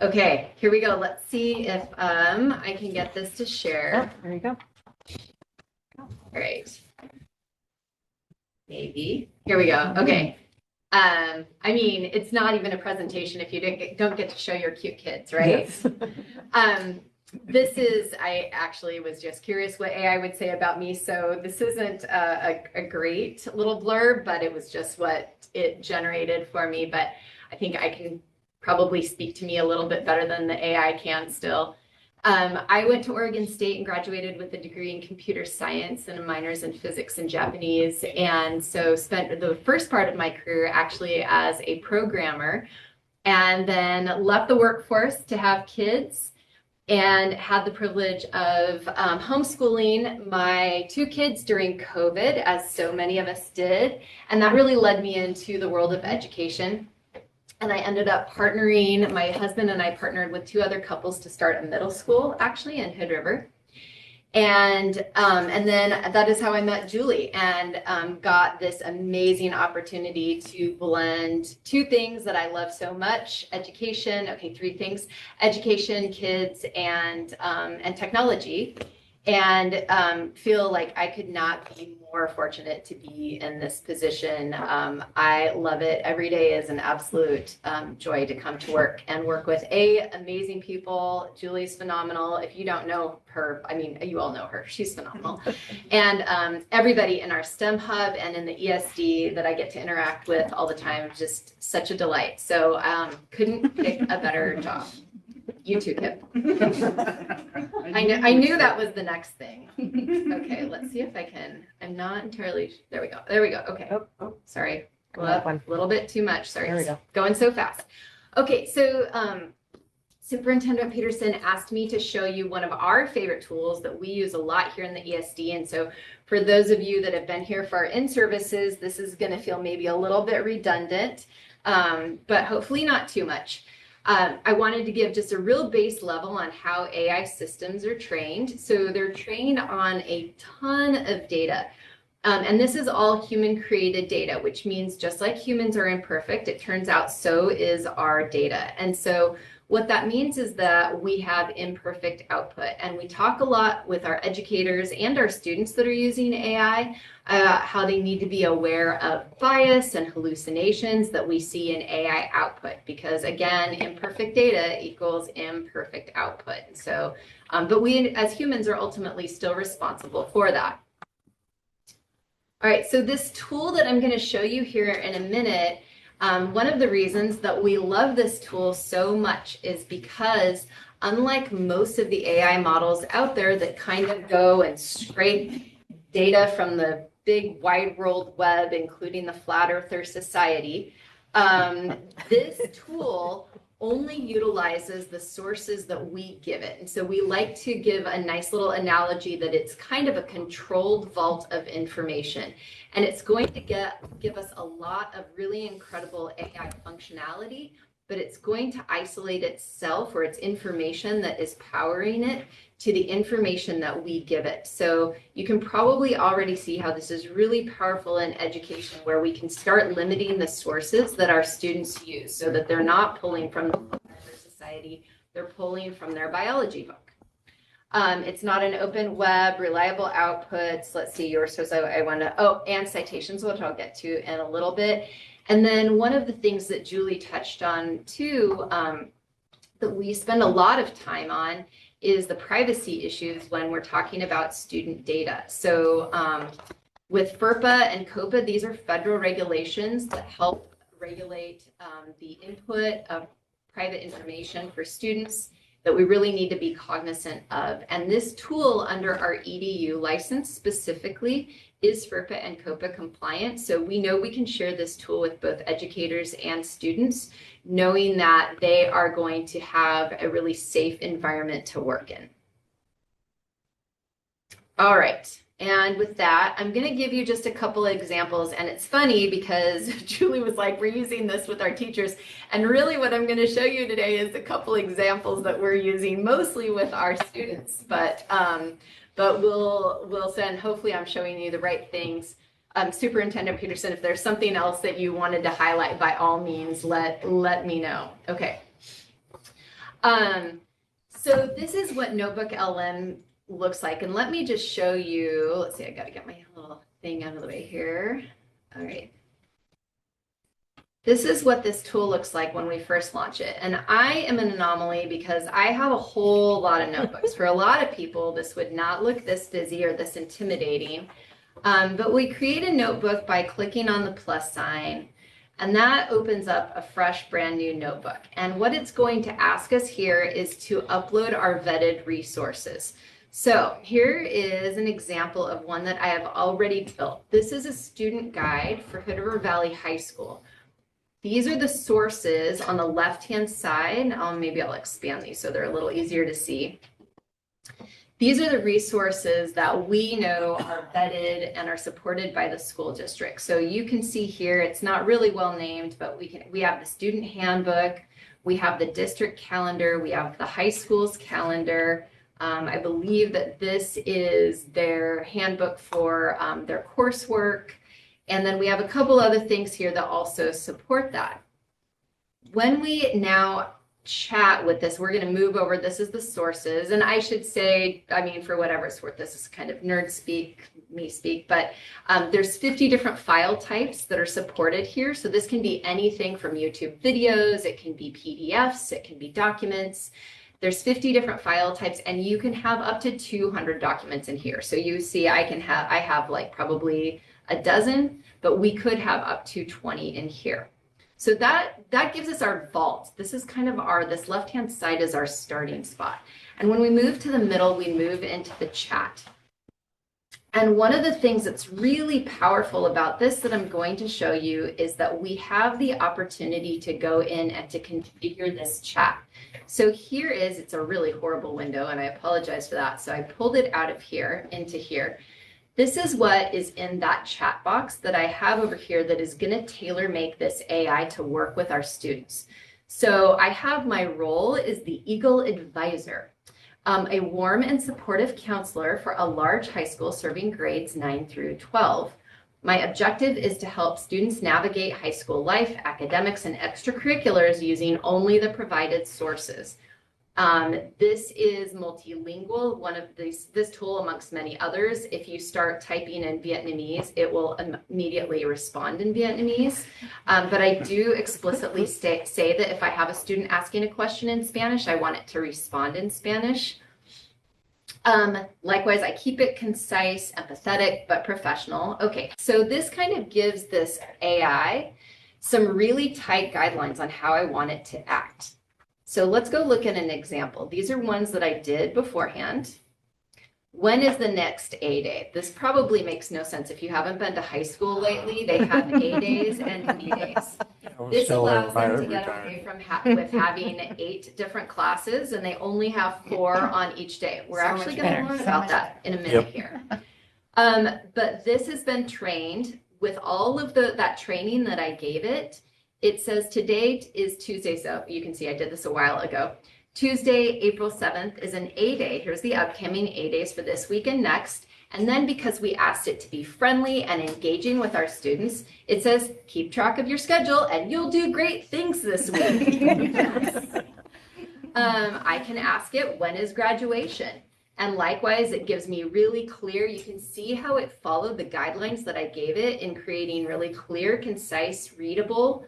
Speaker 6: Okay, here we go. Let's see if I can get this to share.
Speaker 3: There you go.
Speaker 6: All right. Maybe. Here we go. Okay. I mean, it's not even a presentation if you don't get to show your cute kids, right?
Speaker 9: Yes.
Speaker 6: This is, I actually was just curious what AI would say about me. So this isn't a great little blurb, but it was just what it generated for me. But I think I can probably speak to me a little bit better than the AI can still. I went to Oregon State and graduated with a degree in computer science and a minors in physics and Japanese. And so spent the first part of my career actually as a programmer, and then left the workforce to have kids and had the privilege of homeschooling my 2 kids during COVID, as so many of us did. And that really led me into the world of education. And I ended up partnering, my husband and I partnered with 2 other couples to start a middle school, actually, in Hood River. And then that is how I met Julie and got this amazing opportunity to blend 2 things that I love so much: education, okay, 3 things: education, kids, and technology. And feel like I could not be more fortunate to be in this position. I love it. Every day is an absolute joy to come to work and work with amazing people. Julie's phenomenal. If you don't know her, I mean, you all know her. She's phenomenal. And everybody in our STEM hub and in the ESD that I get to interact with all the time, just such a delight. So couldn't pick a better job. You too, Kip. I knew that was the next thing. Okay, let's see if I can. I'm not entirely. There we go. There we go. Okay. Oh, sorry. A little bit too much. Sorry.
Speaker 3: There we go.
Speaker 6: Going so fast. Okay, so Superintendent Peterson asked me to show you one of our favorite tools that we use a lot here in the ESD. And so for those of you that have been here for our in-services, this is going to feel maybe a little bit redundant, but hopefully not too much. I wanted to give just a real base level on how AI systems are trained. So they're trained on a ton of data. And this is all human created data, which means just like humans are imperfect, it turns out so is our data. And so What that means is that we have imperfect output, and we talk a lot with our educators and our students that are using AI about how they need to be aware of bias and hallucinations that we see in AI output, because again, imperfect data equals imperfect output. So, but we as humans are ultimately still responsible for that. All right, so this tool that I'm going to show you here in a minute, one of the reasons that we love this tool so much is because unlike most of the AI models out there that kind of go and scrape data from the big wide world web, including the Flat Earther Society, this tool only utilizes the sources that we give it. And so we like to give a nice little analogy that it's kind of a controlled vault of information. And it's going to give us a lot of really incredible AI functionality, but it's going to isolate itself or its information that is powering it to the information that we give it. So you can probably already see how this is really powerful in education, where we can start limiting the sources that our students use so that they're not pulling from the society, they're pulling from their biology book. It's not an open web, reliable outputs. Let's see, yours says I want to, oh, and citations, which I'll get to in a little bit. And then one of the things that Julie touched on too, that we spend a lot of time on is the privacy issues when we're talking about student data. So with FERPA and COPA, these are federal regulations that help regulate the input of private information for students that we really need to be cognizant of. And this tool under our EDU license specifically is FERPA and COPA compliant. So we know we can share this tool with both educators and students, knowing that they are going to have a really safe environment to work in. All right. And with that, I'm going to give you just a couple of examples. And it's funny because Julie was like, we're using this with our teachers. And really what I'm going to show you today is a couple examples that we're using mostly with our students. But we'll send, hopefully I'm showing you the right things. Superintendent Peterson, if there's something else that you wanted to highlight, by all means, let me know. Okay. So this is what Notebook LM looks like. And let me just show you, let's see, I got to get my little thing out of the way here. All right. This is what this tool looks like when we first launch it. And I am an anomaly because I have a whole lot of notebooks. For a lot of people, this would not look this busy or this intimidating. But we create a notebook by clicking on the plus sign, and that opens up a fresh, brand new notebook. And what it's going to ask us here is to upload our vetted resources. So here is an example of one that I have already built. This is a student guide for Hood River Valley High School. These are the sources on the left-hand side. Maybe I'll expand these so they're a little easier to see. These are the resources that we know are vetted and are supported by the school district. So you can see here, it's not really well named, but we have the student handbook, we have the district calendar, we have the high school's calendar. I believe that this is their handbook for their coursework. And then we have a couple other things here that also support that. When we now chat with this, we're going to move over. This is the sources. And I should say, I mean, for whatever it's worth, this is kind of nerd speak, me speak, but there's 50 different file types that are supported here. So this can be anything from YouTube videos, it can be PDFs, it can be documents. There's 50 different file types, and you can have up to 200 documents in here. So you see, I have like probably a dozen, but we could have up to 20 in here. So that gives us our vault. This is kind of this left-hand side is our starting spot. And when we move to the middle, we move into the chat. And one of the things that's really powerful about this that I'm going to show you is that we have the opportunity to go in and to configure this chat. So here it's a really horrible window, and I apologize for that. So I pulled it out of here into here. This is what is in that chat box that I have over here that is going to tailor make this AI to work with our students. So I have my role is the Eagle Advisor, a warm and supportive counselor for a large high school serving grades 9 through 12. My objective is to help students navigate high school life, academics, and extracurriculars using only the provided sources. This is multilingual, one of this tool amongst many others. If you start typing in Vietnamese, it will immediately respond in Vietnamese. But I do explicitly say that if I have a student asking a question in Spanish, I want it to respond in Spanish. Likewise, I keep it concise, empathetic, but professional. Okay, so this kind of gives this AI some really tight guidelines on how I want it to act. So let's go look at an example. These are ones that I did beforehand. When is the next A day? This probably makes no sense. If you haven't been to high school lately, they have A days and B days. This allows them to get away from with having 8 different classes, and they only have 4 on each day. We're actually going to learn about that in a minute here. But this has been trained with all of that training that I gave it. It says to date is Tuesday. So you can see I did this a while ago. Tuesday, April 7th is an A day. Here's the upcoming A days for this week and next. And then because we asked it to be friendly and engaging with our students, it says, keep track of your schedule and you'll do great things this week. I can ask it, when is graduation? And likewise, it gives me really clear, you can see how it followed the guidelines that I gave it in creating really clear, concise, readable,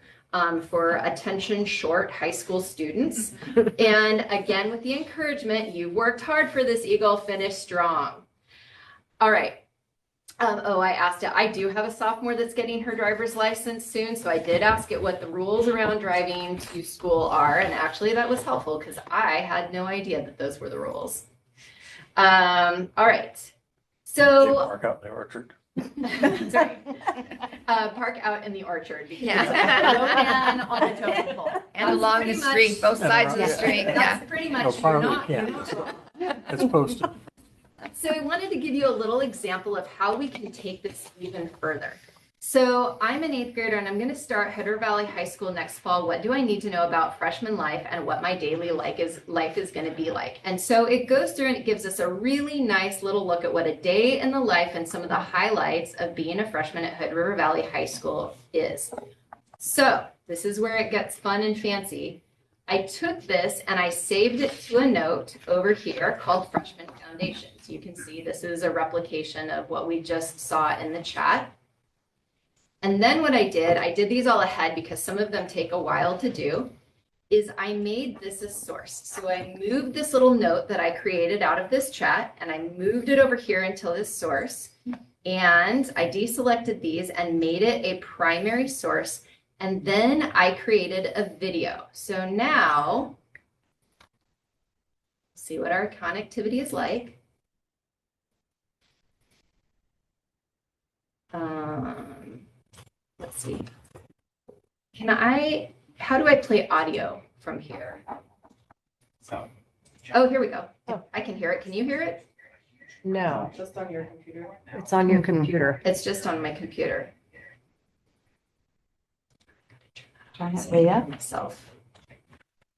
Speaker 6: for attention short high school students. And again, with the encouragement, you worked hard for this, Eagle, finish strong. All right. I asked it, I do have a sophomore that's getting her driver's license soon. So I did ask it what the rules around driving to school are. And actually that was helpful because I had no idea that those were the rules. All right. So
Speaker 5: Park out in the orchard.
Speaker 6: sorry. Park out in the orchard. Because
Speaker 2: And on the totem pole.
Speaker 12: And along the street, both sides of the street. Yeah.
Speaker 6: That's pretty much, you're not wrong.
Speaker 5: It's posted.
Speaker 6: So I wanted to give you a little example of how we can take this even further. So I'm an 8th grader and I'm going to start Hood River Valley High School next fall. What do I need to know about freshman life and what my daily life is going to be like? And so it goes through and it gives us a really nice little look at what a day in the life and some of the highlights of being a freshman at Hood River Valley High School is. So this is where it gets fun and fancy. I took this and I saved it to a note over here called Freshman Foundations. You can see this is a replication of what we just saw in the chat. And then what I did these all ahead because some of them take a while to do, is I made this a source. So I moved this little note that I created out of this chat and I moved it over here until this source. And I deselected these and made it a primary source. And then I created a video. So now, see what our connectivity is like. Let's see. How do I play audio from here? Oh, here we go. I can hear it. Can you hear it?
Speaker 3: No,
Speaker 12: Just on your computer.
Speaker 3: it's on your computer.
Speaker 6: It's just on my computer.
Speaker 2: Turn it way up.
Speaker 6: Myself.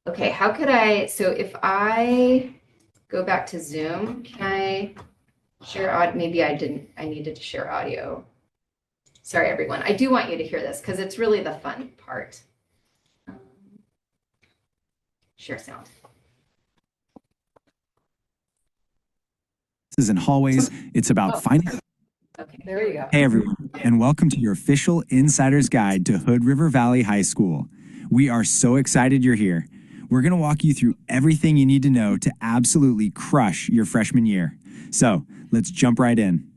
Speaker 6: Okay, how could I, so if I go back to Zoom, can I share audio? Maybe I needed to share audio. Sorry, everyone. I do want you to hear this because it's really the fun part. Share sound.
Speaker 13: And hallways. It's about finding.
Speaker 6: Okay.
Speaker 3: There you go.
Speaker 13: Hey everyone, and welcome to your official insider's guide to Hood River Valley High School. We are so excited you're here. We're going to walk you through everything you need to know to absolutely crush your freshman year. So let's jump right in.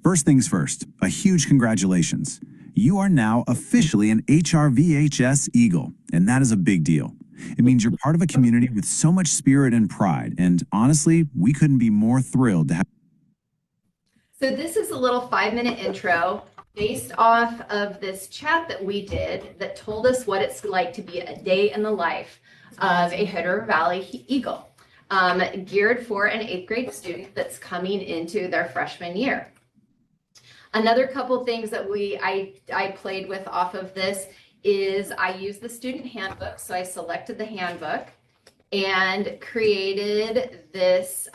Speaker 13: First things first, a huge congratulations. You are now officially an HRVHS Eagle, and that is a big deal. It means you're part of a community with so much spirit and pride, and honestly, we couldn't be more thrilled to have.
Speaker 6: So this is a little 5-minute intro based off of this chat that we did that told us what it's like to be a day in the life of a Hood River Valley Eagle, geared for an 8th grade student that's coming into their freshman year. Another couple things that I played with off of this is I used the student handbook. So I selected the handbook and created this,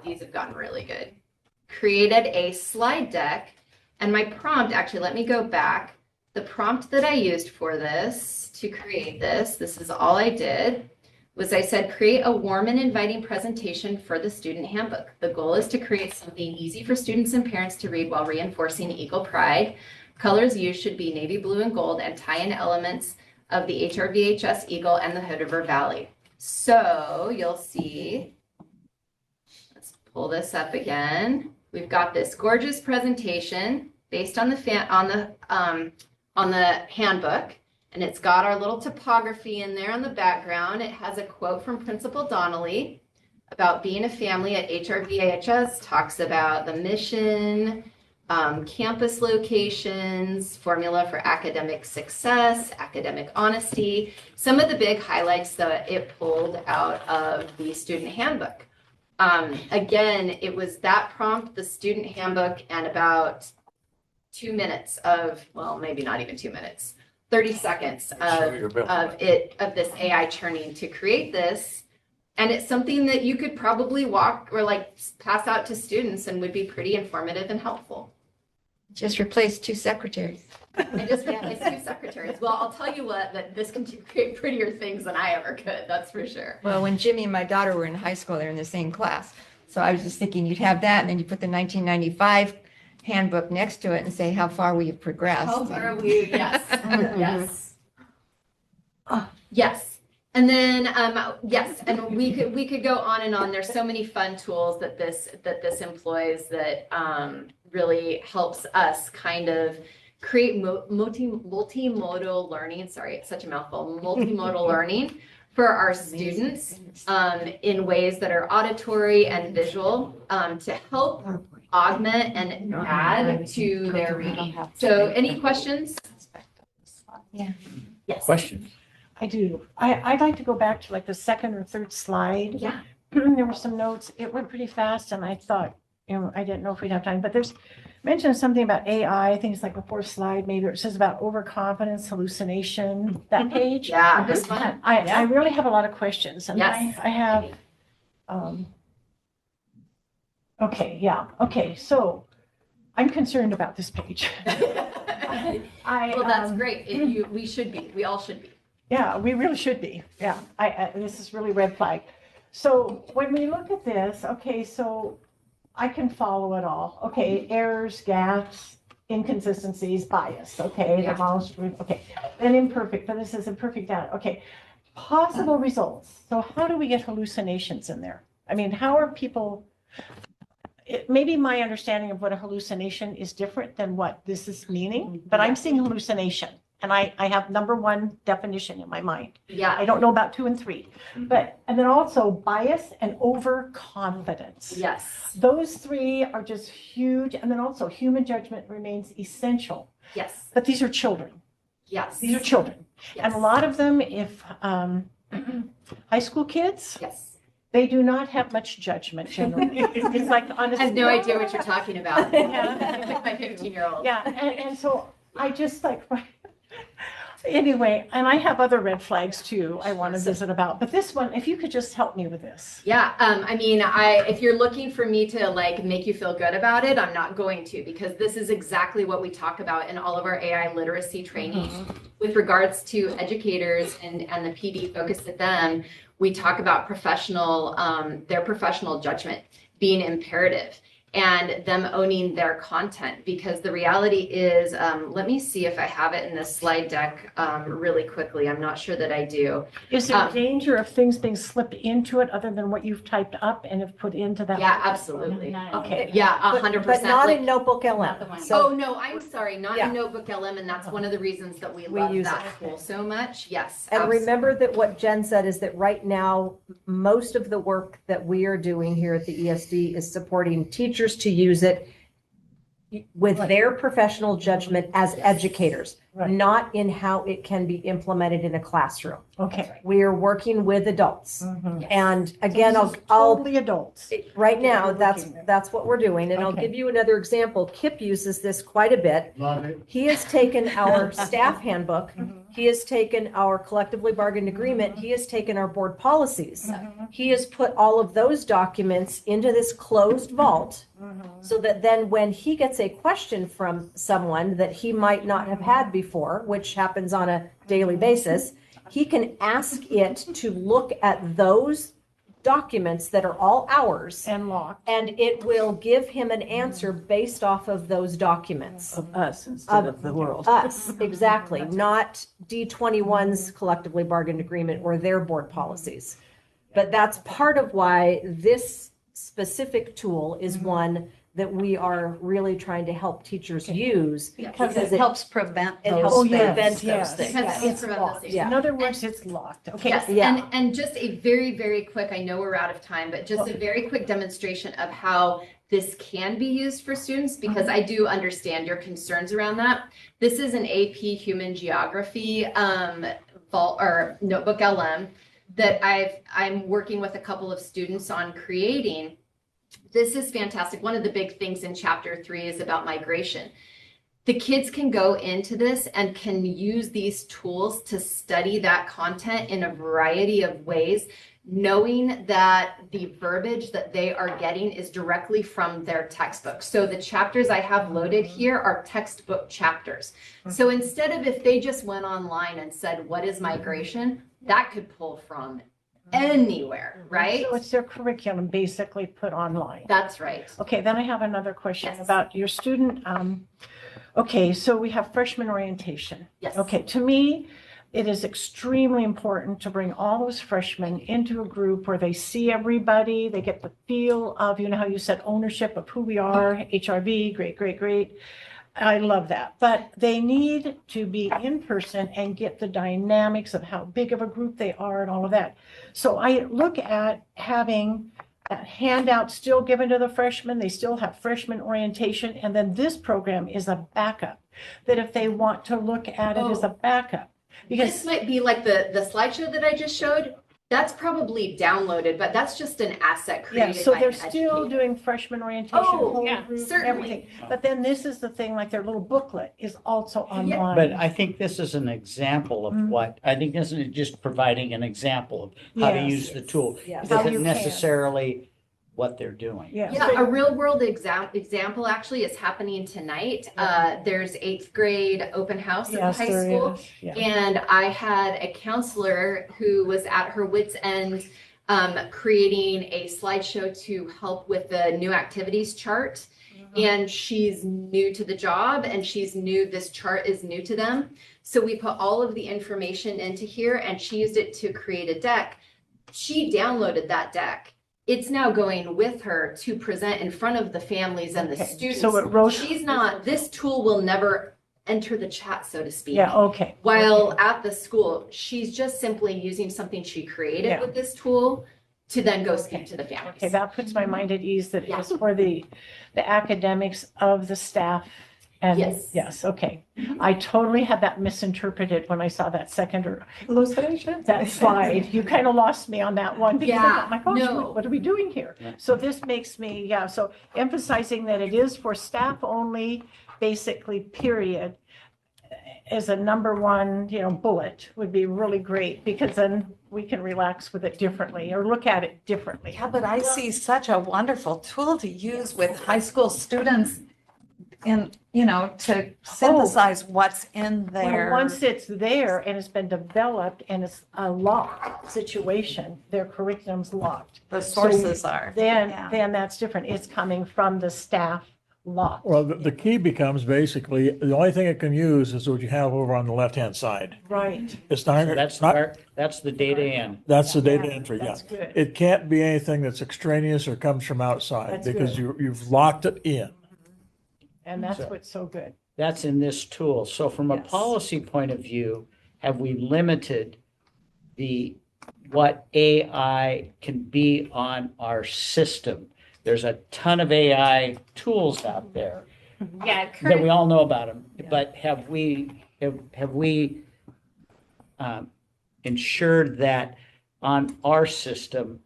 Speaker 6: these have gotten really good, created a slide deck And my prompt, actually, let me go back. The prompt that I used for this to create this is all I did, was I said, create a warm and inviting presentation for the student handbook. The goal is to create something easy for students and parents to read while reinforcing Eagle pride. Colors used should be navy blue and gold and tie in elements of the HRVHS Eagle and the Hood River Valley. So you'll see, let's pull this up again. We've got this gorgeous presentation based on the handbook, and it's got our little topography in there on the background. It has a quote from Principal Donnelly about being a family at HRVHS, talks about the mission, campus locations, formula for academic success, academic honesty, some of the big highlights that it pulled out of the student handbook. Again, it was that prompt, the student handbook, and about 2 minutes of, well, maybe not even 2 minutes, 30 seconds of this AI churning to create this. And it's something that you could probably walk or like pass out to students and would be pretty informative and helpful.
Speaker 12: Just replace 2 secretaries.
Speaker 6: I just replaced 2 secretaries. Well, I'll tell you what, that this can create prettier things than I ever could. That's for sure.
Speaker 12: Well, when Jimmy and my daughter were in high school, they were in the same class. So I was just thinking you'd have that, and then you put the 1995 handbook next to it and say how far we've progressed.
Speaker 6: How far are we? Yes. Yes. Yes. And then, yes, and we could go on and on. There's so many fun tools that this employs that really helps us kind of create multimodal learning. Sorry, it's such a mouthful. Multimodal learning for our students in ways that are auditory and visual to help augment and add to their reading. So, any questions?
Speaker 12: Yeah.
Speaker 6: Yes.
Speaker 4: Questions?
Speaker 11: I do. I'd like to go back to like the second or third slide.
Speaker 6: Yeah.
Speaker 11: There were some notes. It went pretty fast, and I thought, I didn't know if we'd have time, but there's mentioned something about AI. I think it's like the fourth slide, maybe it says about overconfidence, hallucination, that page.
Speaker 6: Yeah, this one.
Speaker 11: I really have a lot of questions, and
Speaker 6: Yes.
Speaker 11: I have, okay, yeah, okay, so I'm concerned about this page.
Speaker 6: Well, that's great. We should be. We all should be.
Speaker 11: Yeah, we really should be. Yeah, this is really red flag. So when we look at this, okay, so I can follow it all. Okay, errors, gaps, inconsistencies, bias. Okay,
Speaker 6: Yeah.
Speaker 11: the most, okay, and imperfect. But this is imperfect data. Okay, possible results. So how do we get hallucinations in there? I mean, how are people? Maybe my understanding of what a hallucination is different than what this is meaning, but I'm seeing hallucination. And I have number 1 definition in my mind.
Speaker 6: Yeah.
Speaker 11: I don't know about 2 and 3, but, and then also bias and overconfidence.
Speaker 6: Yes.
Speaker 11: Those 3 are just huge. And then also human judgment remains essential.
Speaker 6: Yes.
Speaker 11: But these are children.
Speaker 6: Yes.
Speaker 11: These are children.
Speaker 6: Yes.
Speaker 11: And a lot of them, if high school kids,
Speaker 6: Yes.
Speaker 11: they do not have much judgment generally. It's like honestly.
Speaker 6: I have no idea what you're talking about.
Speaker 11: Yeah.
Speaker 6: Like my 15-year-old.
Speaker 11: Yeah, and so I just like, anyway, and I have other red flags too I want to visit about, but this one, if you could just help me with this.
Speaker 6: Yeah, I mean, if you're looking for me to like make you feel good about it, I'm not going to, because this is exactly what we talk about in all of our AI literacy training. With regards to educators and the PD focused at them, we talk about their professional judgment being imperative and them owning their content, because the reality is, let me see if I have it in this slide deck really quickly. I'm not sure that I do.
Speaker 11: Is there a danger of things being slipped into it other than what you've typed up and have put into that?
Speaker 6: Yeah, absolutely.
Speaker 11: Okay.
Speaker 6: Yeah, 100%.
Speaker 3: But not
Speaker 6: Like-
Speaker 3: in Notebook LM.
Speaker 6: Oh, no, I'm sorry, not
Speaker 3: Yeah.
Speaker 6: in Notebook LM, and that's one of the reasons that we love
Speaker 3: use
Speaker 6: that
Speaker 3: it.
Speaker 6: tool so much. Yes.
Speaker 3: And remember that what Jen said is that right now, most of the work that we are doing here at the ESD is supporting teachers to use it with their professional judgment as educators,
Speaker 11: Right.
Speaker 3: not in how it can be implemented in a classroom.
Speaker 11: Okay.
Speaker 3: We are working with adults.
Speaker 11: Mhm.
Speaker 3: And again,
Speaker 11: So this is
Speaker 3: I'll
Speaker 11: totally adults.
Speaker 3: right now,
Speaker 11: We're
Speaker 3: that's
Speaker 11: working with.
Speaker 3: that's what we're doing. And I'll
Speaker 11: Okay.
Speaker 3: give you another example. Kip uses this quite a bit.
Speaker 7: Love it.
Speaker 3: He has taken our staff handbook. He has taken our collectively bargained agreement. He has taken our board policies. He has put all of those documents into this closed vault so that then when he gets a question from someone that he might not have had before, which happens on a daily basis, he can ask it to look at those documents that are all ours,
Speaker 11: And locked.
Speaker 3: and it will give him an answer based off of those documents.
Speaker 9: Of us instead of the world.
Speaker 3: Us, exactly, not D21's collectively bargained agreement or their board policies. But that's part of why this specific tool is one that we are really trying to help teachers use.
Speaker 10: Because it helps prevent
Speaker 3: It
Speaker 10: those
Speaker 3: helps
Speaker 10: things.
Speaker 3: prevent
Speaker 11: yes.
Speaker 3: those things.
Speaker 6: Because
Speaker 11: It's
Speaker 6: prevent
Speaker 11: locked.
Speaker 6: those
Speaker 3: Yeah.
Speaker 11: In other words, it's locked. Okay.
Speaker 6: Yes,
Speaker 3: Yeah.
Speaker 6: and just a very, very quick, I know we're out of time, but just a very quick demonstration of how this can be used for students, because I do understand your concerns around that. This is an AP Human Geography vault or notebook LM that I'm working with a couple of students on creating. This is fantastic. One of the big things in chapter 3 is about migration. The kids can go into this and can use these tools to study that content in a variety of ways, knowing that the verbiage that they are getting is directly from their textbook. So the chapters I have loaded here are textbook chapters. So instead of if they just went online and said, what is migration? That could pull from anywhere, right?
Speaker 11: So it's their curriculum basically put online.
Speaker 6: That's right.
Speaker 11: Okay, then I have another question
Speaker 6: Yes.
Speaker 11: about your student. Okay, so we have freshman orientation.
Speaker 6: Yes.
Speaker 11: Okay, to me, it is extremely important to bring all those freshmen into a group where they see everybody, they get the feel of, you know, how you said ownership of who we are, HRV, great, great, great. I love that, but they need to be in person and get the dynamics of how big of a group they are and all of that. So I look at having that handout still given to the freshmen. They still have freshman orientation. And then this program is a backup, that if they want to look at it as a backup. Because
Speaker 6: This might be like the slideshow that I just showed. That's probably downloaded, but that's just an asset
Speaker 11: yeah,
Speaker 6: created
Speaker 11: so
Speaker 6: by
Speaker 11: they're
Speaker 6: an
Speaker 11: still
Speaker 6: educator.
Speaker 11: doing freshman orientation,
Speaker 6: Oh,
Speaker 11: whole
Speaker 6: yeah,
Speaker 11: group, and
Speaker 6: certainly.
Speaker 11: everything. But then this is the thing, like their little booklet is also online.
Speaker 4: But I think this is an example of what, I think this is just providing an example of how to
Speaker 11: Yes.
Speaker 4: use the tool.
Speaker 3: Yes.
Speaker 11: How
Speaker 4: Isn't
Speaker 11: you can.
Speaker 4: necessarily what they're doing.
Speaker 11: Yeah.
Speaker 6: Yeah, a real world example actually is happening tonight. There's 8th grade open house at
Speaker 11: Yes,
Speaker 6: the high
Speaker 11: there
Speaker 6: school.
Speaker 11: is. Yeah.
Speaker 6: And I had a counselor who was at her wit's end creating a slideshow to help with the new activities chart. And she's new to the job and this chart is new to them. So we put all of the information into here and she used it to create a deck. She downloaded that deck. It's now going with her to present in front of the families and the
Speaker 11: Okay,
Speaker 6: students.
Speaker 11: so it wrote-
Speaker 6: This tool will never enter the chat, so to speak.
Speaker 11: Yeah, okay.
Speaker 6: While at the school, she's just simply using something she created
Speaker 11: Yeah.
Speaker 6: with this tool to then go speak to the families.
Speaker 11: Okay, that puts my mind at ease that
Speaker 6: Yeah.
Speaker 11: it's for the academics of the staff. And
Speaker 6: Yes.
Speaker 11: okay. I totally had that misinterpreted when I saw that second or
Speaker 9: Hallucination?
Speaker 11: that slide. You kind of lost me on that one. Because I
Speaker 6: Yeah,
Speaker 11: thought, my gosh,
Speaker 6: no.
Speaker 11: what are we doing here?
Speaker 4: Yeah.
Speaker 11: So this makes me, yeah, so emphasizing that it is for staff only, basically, period, as a number one, bullet would be really great, because then we can relax with it differently or look at it differently.
Speaker 10: Yeah, but I see such a wonderful tool to use with high school students in, to synthesize what's in
Speaker 11: Well,
Speaker 10: there.
Speaker 11: once it's there and it's been developed and it's a locked situation, their curriculum's locked.
Speaker 10: The
Speaker 11: So
Speaker 10: sources are.
Speaker 11: Then,
Speaker 10: Yeah.
Speaker 11: then that's different. It's coming from the staff locked.
Speaker 5: Well, the key becomes basically, the only thing it can use is what you have over on the left-hand side.
Speaker 11: Right.
Speaker 5: It's not,
Speaker 4: That's
Speaker 5: not,
Speaker 4: that's the data in.
Speaker 5: that's the data
Speaker 11: Yeah,
Speaker 5: entry, yeah.
Speaker 11: that's good.
Speaker 5: It can't be anything that's extraneous or comes from outside
Speaker 11: That's
Speaker 5: because
Speaker 11: good.
Speaker 5: you've locked it in.
Speaker 11: And that's
Speaker 4: So-
Speaker 11: what's so good.
Speaker 4: That's in this tool. So from a
Speaker 11: Yes.
Speaker 4: policy point of view, have we limited what AI can be on our system? There's a ton of AI tools out there
Speaker 1: Yeah,
Speaker 4: that we all know about them, but have we ensured that on our system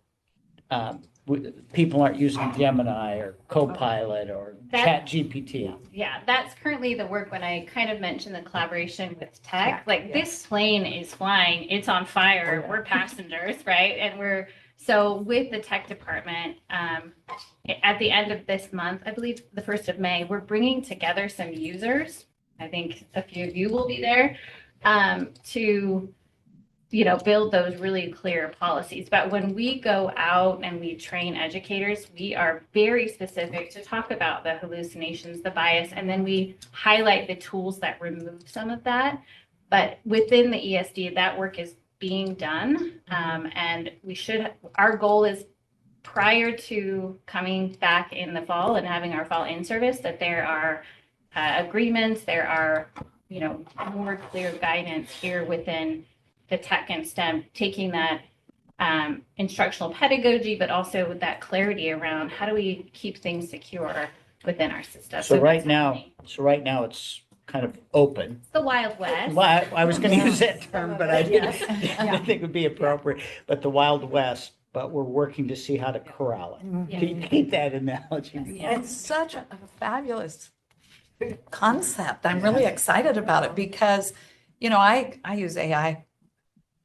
Speaker 4: people aren't using Gemini or Copilot or
Speaker 1: That-
Speaker 4: ChatGPT.
Speaker 1: Yeah, that's currently the work when I kind of mentioned the collaboration with tech. Like this plane is flying, it's on fire, we're passengers, right? And so with the tech department, at the end of this month, I believe the 1st of May, we're bringing together some users. I think a few of you will be there to build those really clear policies. But when we go out and we train educators, we are very specific to talk about the hallucinations, the bias, and then we highlight the tools that remove some of that. But within the ESD, that work is being done. And our goal is prior to coming back in the fall and having our fall in service, that there are agreements, there are, more clear guidance here within the tech and STEM, taking that instructional pedagogy, but also with that clarity around how do we keep things secure within our system.
Speaker 4: So right now it's kind of open.
Speaker 1: It's the Wild West.
Speaker 4: Well, I was going to use that term, but I didn't think it would be appropriate. But the Wild West, but we're working to see how to corral it. Can you keep that analogy?
Speaker 10: It's such a fabulous concept. I'm really excited about it because, I use AI.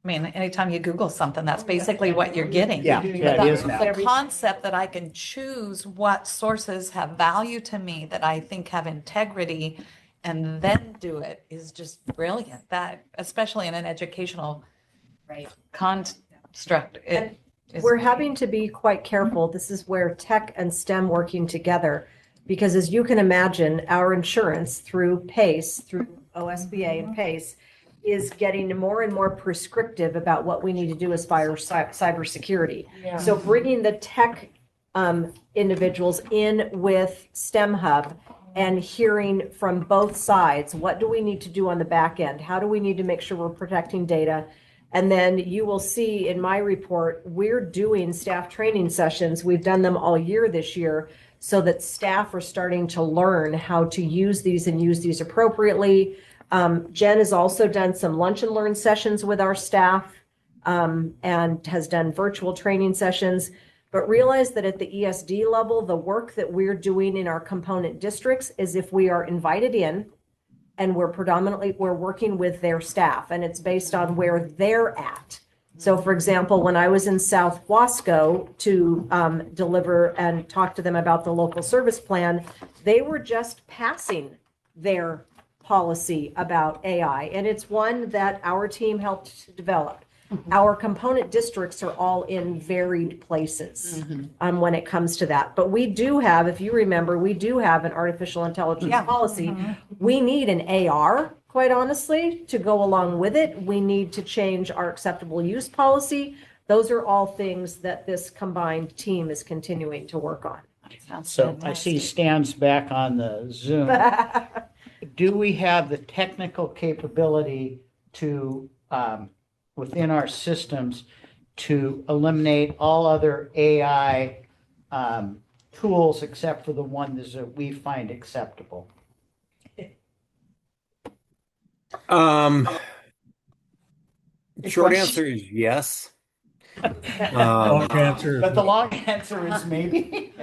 Speaker 10: I mean, anytime you Google something, that's basically what you're getting.
Speaker 4: Yeah, it is now.
Speaker 10: The concept that I can choose what sources have value to me, that I think have integrity, and then do it is just brilliant. That, especially in an educational construct.
Speaker 3: We're having to be quite careful. This is where tech and STEM working together, because as you can imagine, our insurance through PACE, through OSBA and PACE, is getting more and more prescriptive about what we need to do as far as cybersecurity.
Speaker 9: Yeah.
Speaker 3: So bringing the tech individuals in with STEM Hub and hearing from both sides, what do we need to do on the back end? How do we need to make sure we're protecting data? And then you will see in my report, we're doing staff training sessions. We've done them all year this year so that staff are starting to learn how to use these and use these appropriately. Jen has also done some lunch and learn sessions with our staff and has done virtual training sessions. But realize that at the ESD level, the work that we're doing in our component districts is if we are invited in and we're working with their staff, and it's based on where they're at. So for example, when I was in South Wasco to deliver and talk to them about the local service plan, they were just passing their policy about AI, and it's one that our team helped to develop. Our component districts are all in varied places when it comes to that. But we do have, if you remember, we do have an artificial intelligence policy. We need an AR, quite honestly, to go along with it. We need to change our acceptable use policy. Those are all things that this combined team is continuing to work on.
Speaker 4: So I see Stan's back on the Zoom. Do we have the technical capability to, within our systems, to eliminate all other AI tools except for the ones that we find acceptable?
Speaker 14: Short answer is yes.
Speaker 5: Long answer.
Speaker 4: But the long answer is maybe.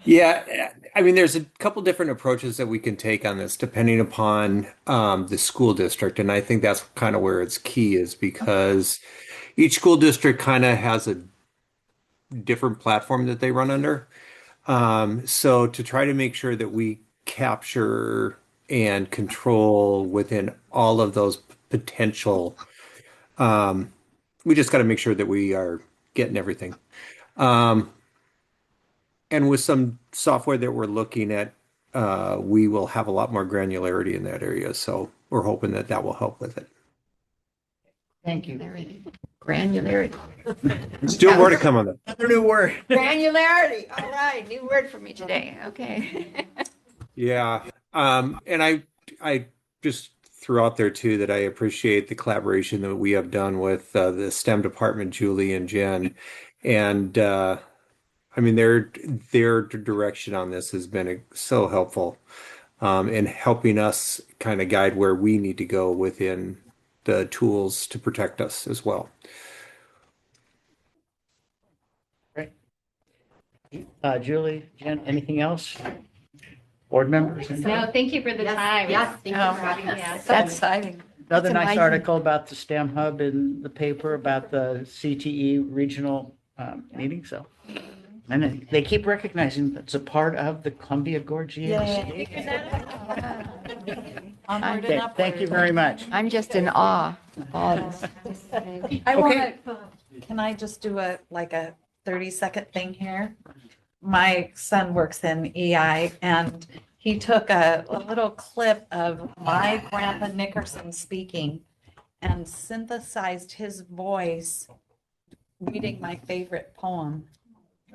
Speaker 14: Yeah, I mean, there's a couple different approaches that we can take on this depending upon the school district. And I think that's kind of where it's key is because each school district kind of has a different platform that they run under. So to try to make sure that we capture and control within all of those potential, we just got to make sure that we are getting everything. And with some software that we're looking at, we will have a lot more granularity in that area. So we're hoping that that will help with it.
Speaker 4: Thank you.
Speaker 12: Granularity.
Speaker 14: Still more to come on that.
Speaker 4: Another new word.
Speaker 12: Granularity. All right. New word for me today. Okay.
Speaker 14: Yeah. And I just threw out there too that I appreciate the collaboration that we have done with the STEM department, Julie and Jen. And I mean, their direction on this has been so helpful in helping us kind of guide where we need to go within the tools to protect us as well.
Speaker 4: Great. Julie, Jen, anything else? Board members?
Speaker 1: No, thank you for the time.
Speaker 12: Yes, thank you for having us.
Speaker 1: Yeah.
Speaker 10: That's exciting.
Speaker 4: Another
Speaker 12: That's
Speaker 4: nice
Speaker 12: amazing.
Speaker 4: article about the STEM Hub in the paper about the CTE regional meeting, so. And they keep recognizing that's a part of the Columbia Gorge ESD.
Speaker 10: Onward
Speaker 4: Okay,
Speaker 10: and
Speaker 4: thank you
Speaker 10: upward.
Speaker 4: very much.
Speaker 12: I'm just in awe of all this.
Speaker 10: I
Speaker 4: Okay.
Speaker 10: want to, can I just do a 30-second thing here? My son works in EI and he took a little clip of my grandpa Nickerson speaking and synthesized his voice reading my favorite poem.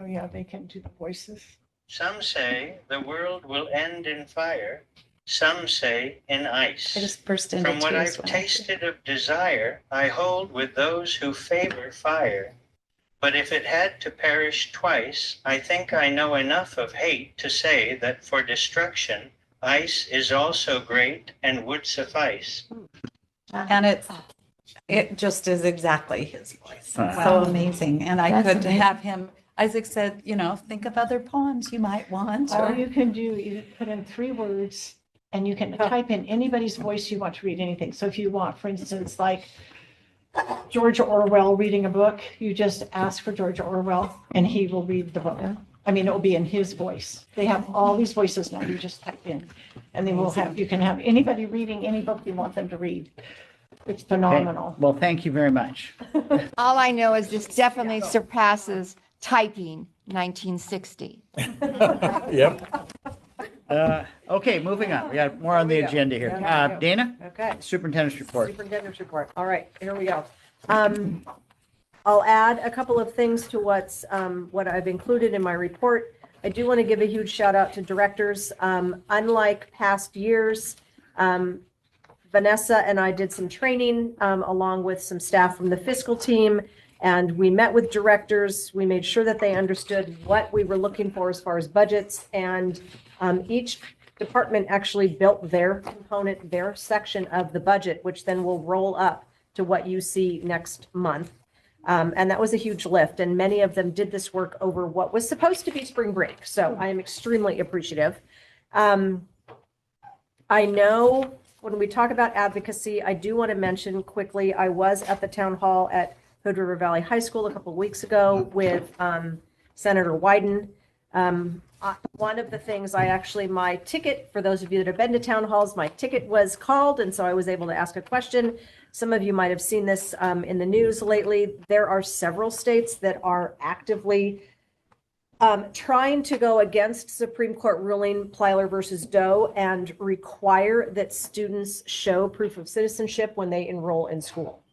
Speaker 11: Oh, yeah, they can do the voices.
Speaker 15: Some say the world will end in fire. Some say in ice.
Speaker 10: I just burst into
Speaker 15: From what
Speaker 10: tears
Speaker 15: I've
Speaker 10: when I-
Speaker 15: tasted of desire, I hold with those who favor fire. But if it had to perish twice, I think I know enough of hate to say that for destruction, ice is also great and would suffice.
Speaker 10: And it just is exactly his voice.
Speaker 4: Wow.
Speaker 10: So amazing. And I
Speaker 12: That's
Speaker 10: could
Speaker 12: amazing.
Speaker 10: have him, Isaac said, think of other poems you might want.
Speaker 11: All
Speaker 10: or-
Speaker 11: you can do is put in 3 words and you can type in anybody's voice you want to read anything. So if you want, for instance, like George Orwell reading a book, you just ask for George Orwell and he will read the book. I mean, it will be in his voice. They have all these voices now. You just type in and they will you can have anybody reading any book you want them to read. It's
Speaker 4: Okay,
Speaker 11: phenomenal.
Speaker 4: well, thank you very much.
Speaker 12: All I know is this definitely surpasses typing 1960.
Speaker 5: Yep.
Speaker 4: Okay, moving on. We got more on the agenda here. Dana,
Speaker 3: Okay.
Speaker 4: superintendent's report.
Speaker 3: Superintendent's report. All right, here we go. I'll add a couple of things to what I've included in my report. I do want to give a huge shout out to directors. Unlike past years, Vanessa and I did some training along with some staff from the fiscal team, and we met with directors. We made sure that they understood what we were looking for as far as budgets, and each department actually built their component, their section of the budget, which then will roll up to what you see next month. And that was a huge lift, and many of them did this work over what was supposed to be spring break. So I am extremely appreciative. I know when we talk about advocacy, I do want to mention quickly, I was at the town hall at Hood River Valley High School a couple of weeks ago with Senator Wyden. One of the things my ticket, for those of you that have been to town halls, my ticket was called, and so I was able to ask a question. Some of you might have seen this in the news lately. There are several states that are actively trying to go against Supreme Court ruling Plyler versus Doe and require that students show proof of citizenship when they enroll in school,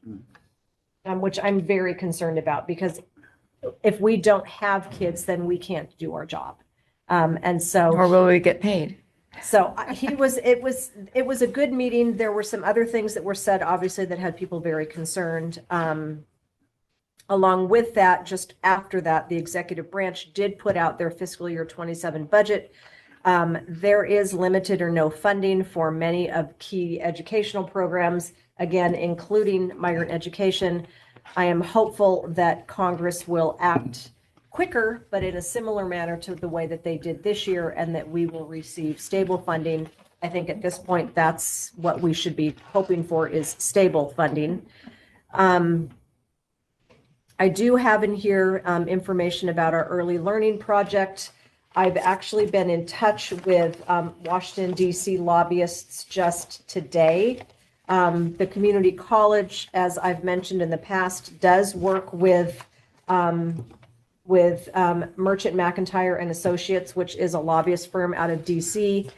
Speaker 3: which I'm very concerned about, because if we don't have kids, then we can't do our job. And so,
Speaker 12: Or will we get paid?
Speaker 3: so it was a good meeting. There were some other things that were said, obviously, that had people very concerned. Along with that, just after that, the executive branch did put out their fiscal year 27 budget. There is limited or no funding for many of key educational programs, again, including migrant education. I am hopeful that Congress will act quicker, but in a similar manner to the way that they did this year, and that we will receive stable funding. I think at this point, that's what we should be hoping for, is stable funding. I do have in here information about our early learning project. I've actually been in touch with Washington, D.C. lobbyists just today. The community college, as I've mentioned in the past, does work with Merchant McIntyre and Associates, which is a lobbyist firm out of DC.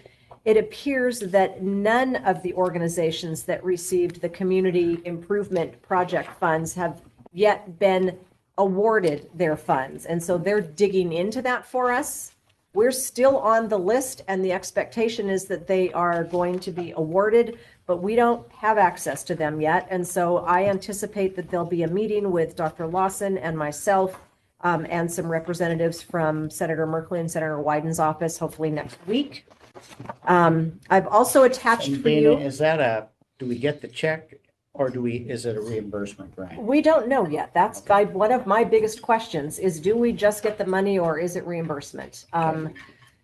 Speaker 3: It appears that none of the organizations that received the community improvement project funds have yet been awarded their funds. And so they're digging into that for us. We're still on the list, and the expectation is that they are going to be awarded, but we don't have access to them yet. And so I anticipate that there'll be a meeting with Dr. Lawson and myself and some representatives from Senator Merkley and Senator Wyden's office, hopefully next week. I've also attached
Speaker 4: And
Speaker 3: for
Speaker 4: Dana,
Speaker 3: you.
Speaker 4: is that do we get the check or is it a reimbursement grant?
Speaker 3: We don't know yet. That's one of my biggest questions is, do we just get the money or is it reimbursement?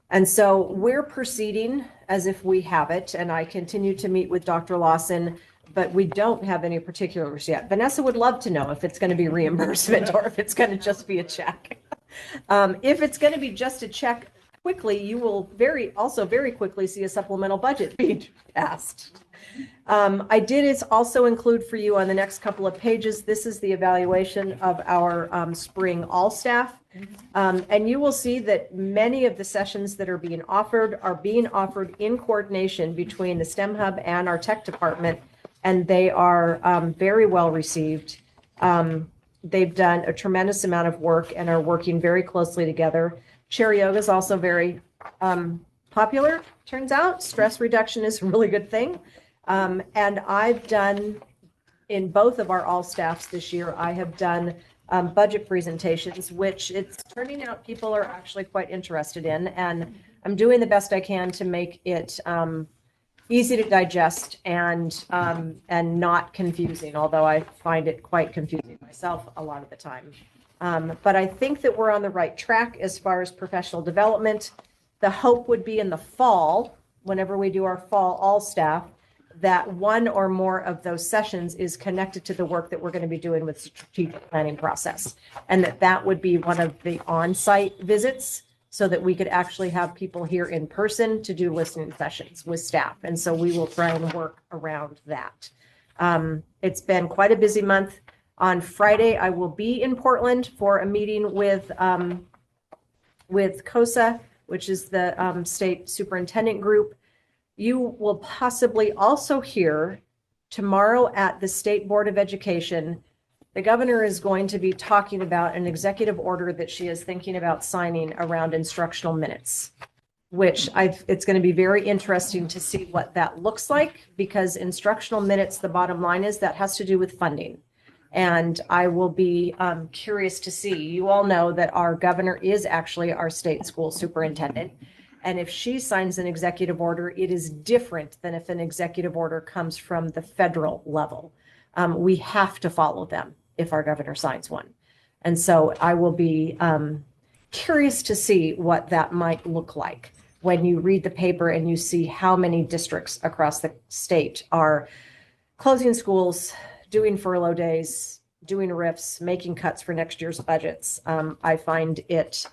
Speaker 3: And so we're proceeding as if we have it. And I continue to meet with Dr. Lawson, but we don't have any particulars yet. Vanessa would love to know if it's going to be reimbursement or if it's going to just be a check. If it's going to be just a check, quickly, you will very quickly see a supplemental budget being passed. I did also include for you on the next couple of pages, this is the evaluation of our spring all staff. And you will see that many of the sessions that are being offered in coordination between the STEM Hub and our tech department, and they are very well received. They've done a tremendous amount of work and are working very closely together. Chair yoga is also very popular, turns out. Stress reduction is a really good thing. And I've done, in both of our all staffs this year, I have done budget presentations, which it's turning out people are actually quite interested in. And I'm doing the best I can to make it easy to digest and not confusing, although I find it quite confusing myself a lot of the time. But I think that we're on the right track as far as professional development. The hope would be in the fall, whenever we do our fall all staff, that one or more of those sessions is connected to the work that we're going to be doing with strategic planning process. And that would be one of the on-site visits so that we could actually have people here in person to do listening sessions with staff. And so we will try and work around that. It's been quite a busy month. On Friday, I will be in Portland for a meeting with COSA, which is the state superintendent group. You will possibly also hear tomorrow at the State Board of Education, the governor is going to be talking about an executive order that she is thinking about signing around instructional minutes, which it's going to be very interesting to see what that looks like, because instructional minutes, the bottom line is that has to do with funding. And I will be curious to see. You all know that our governor is actually our state school superintendent. And if she signs an executive order, it is different than if an executive order comes from the federal level. We have to follow them if our governor signs one. And so I will be curious to see what that might look like when you read the paper and you see how many districts across the state are closing schools, doing furlough days, doing RIFs, making cuts for next year's budgets. I find it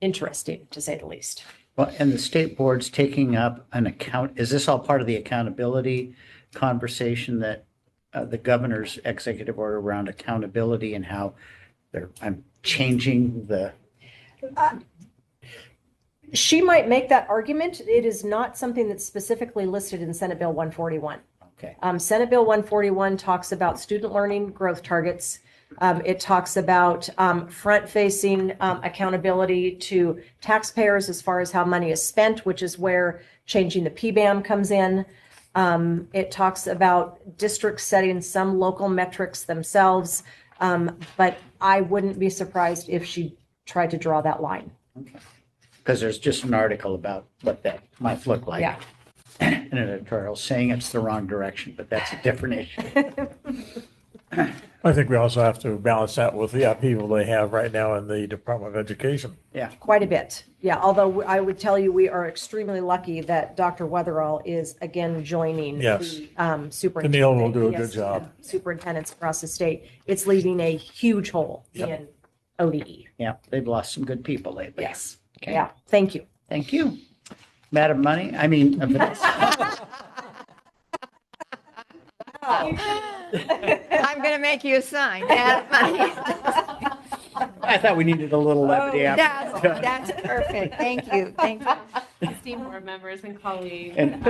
Speaker 3: interesting, to say the least.
Speaker 4: Well, and the state board's taking up an account. Is this all part of the accountability conversation that the governor's executive order around accountability and how I'm changing the...
Speaker 3: She might make that argument. It is not something that's specifically listed in Senate Bill 141.
Speaker 4: Okay.
Speaker 3: Senate Bill 141 talks about student learning growth targets. It talks about front-facing accountability to taxpayers as far as how money is spent, which is where changing the PBAM comes in. It talks about districts setting some local metrics themselves, but I wouldn't be surprised if she tried to draw that line.
Speaker 4: Okay. Because there's just an article about what that might look like.
Speaker 3: Yeah.
Speaker 4: An editorial saying it's the wrong direction, but that's a different issue.
Speaker 5: I think we also have to balance that with the upheaval they have right now in the Department of Education.
Speaker 4: Yeah.
Speaker 3: Quite a bit. Yeah. Although I would tell you, we are extremely lucky that Dr. Weatherall is again joining
Speaker 5: Yes.
Speaker 3: the superintendent.
Speaker 5: Camille will do a good job.
Speaker 3: Superintendents across the state. It's leaving a huge hole in ODE.
Speaker 4: Yeah. They've lost some good people lately.
Speaker 3: Yes.
Speaker 4: Okay.
Speaker 3: Yeah. Thank you.
Speaker 4: Thank you. Madam Money, Vanessa.
Speaker 12: I'm going to make you a sign.
Speaker 4: I thought we needed a little levity after.
Speaker 12: That's perfect. Thank you. Thank you.
Speaker 16: Esteemed board members and colleagues.
Speaker 4: And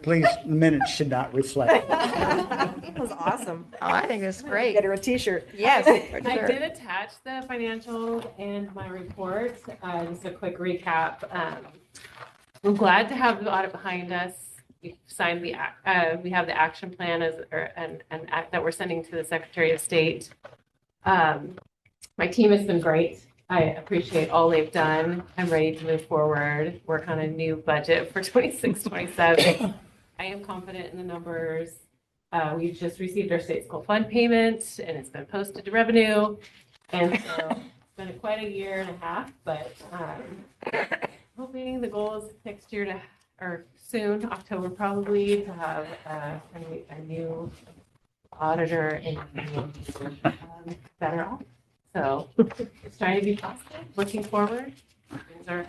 Speaker 4: please, the minutes should not reflect.
Speaker 3: That was awesome.
Speaker 12: Oh, I think it's great.
Speaker 3: Get her a t-shirt.
Speaker 12: Yes. For
Speaker 16: I
Speaker 12: sure.
Speaker 16: did attach the financials and my report. Just a quick recap. I'm glad to have the audit behind us. We've signed we have the action plan that we're sending to the Secretary of State. My team has been great. I appreciate all they've done. I'm ready to move forward, work on a new budget for 26, 27. I am confident in the numbers. We just received our state school fund payment and it's been posted to revenue. And so it's been quite a year and a half, but hoping the goal is next year or soon, October probably, to have a new auditor and better off. So it's trying to be positive, looking forward. I'm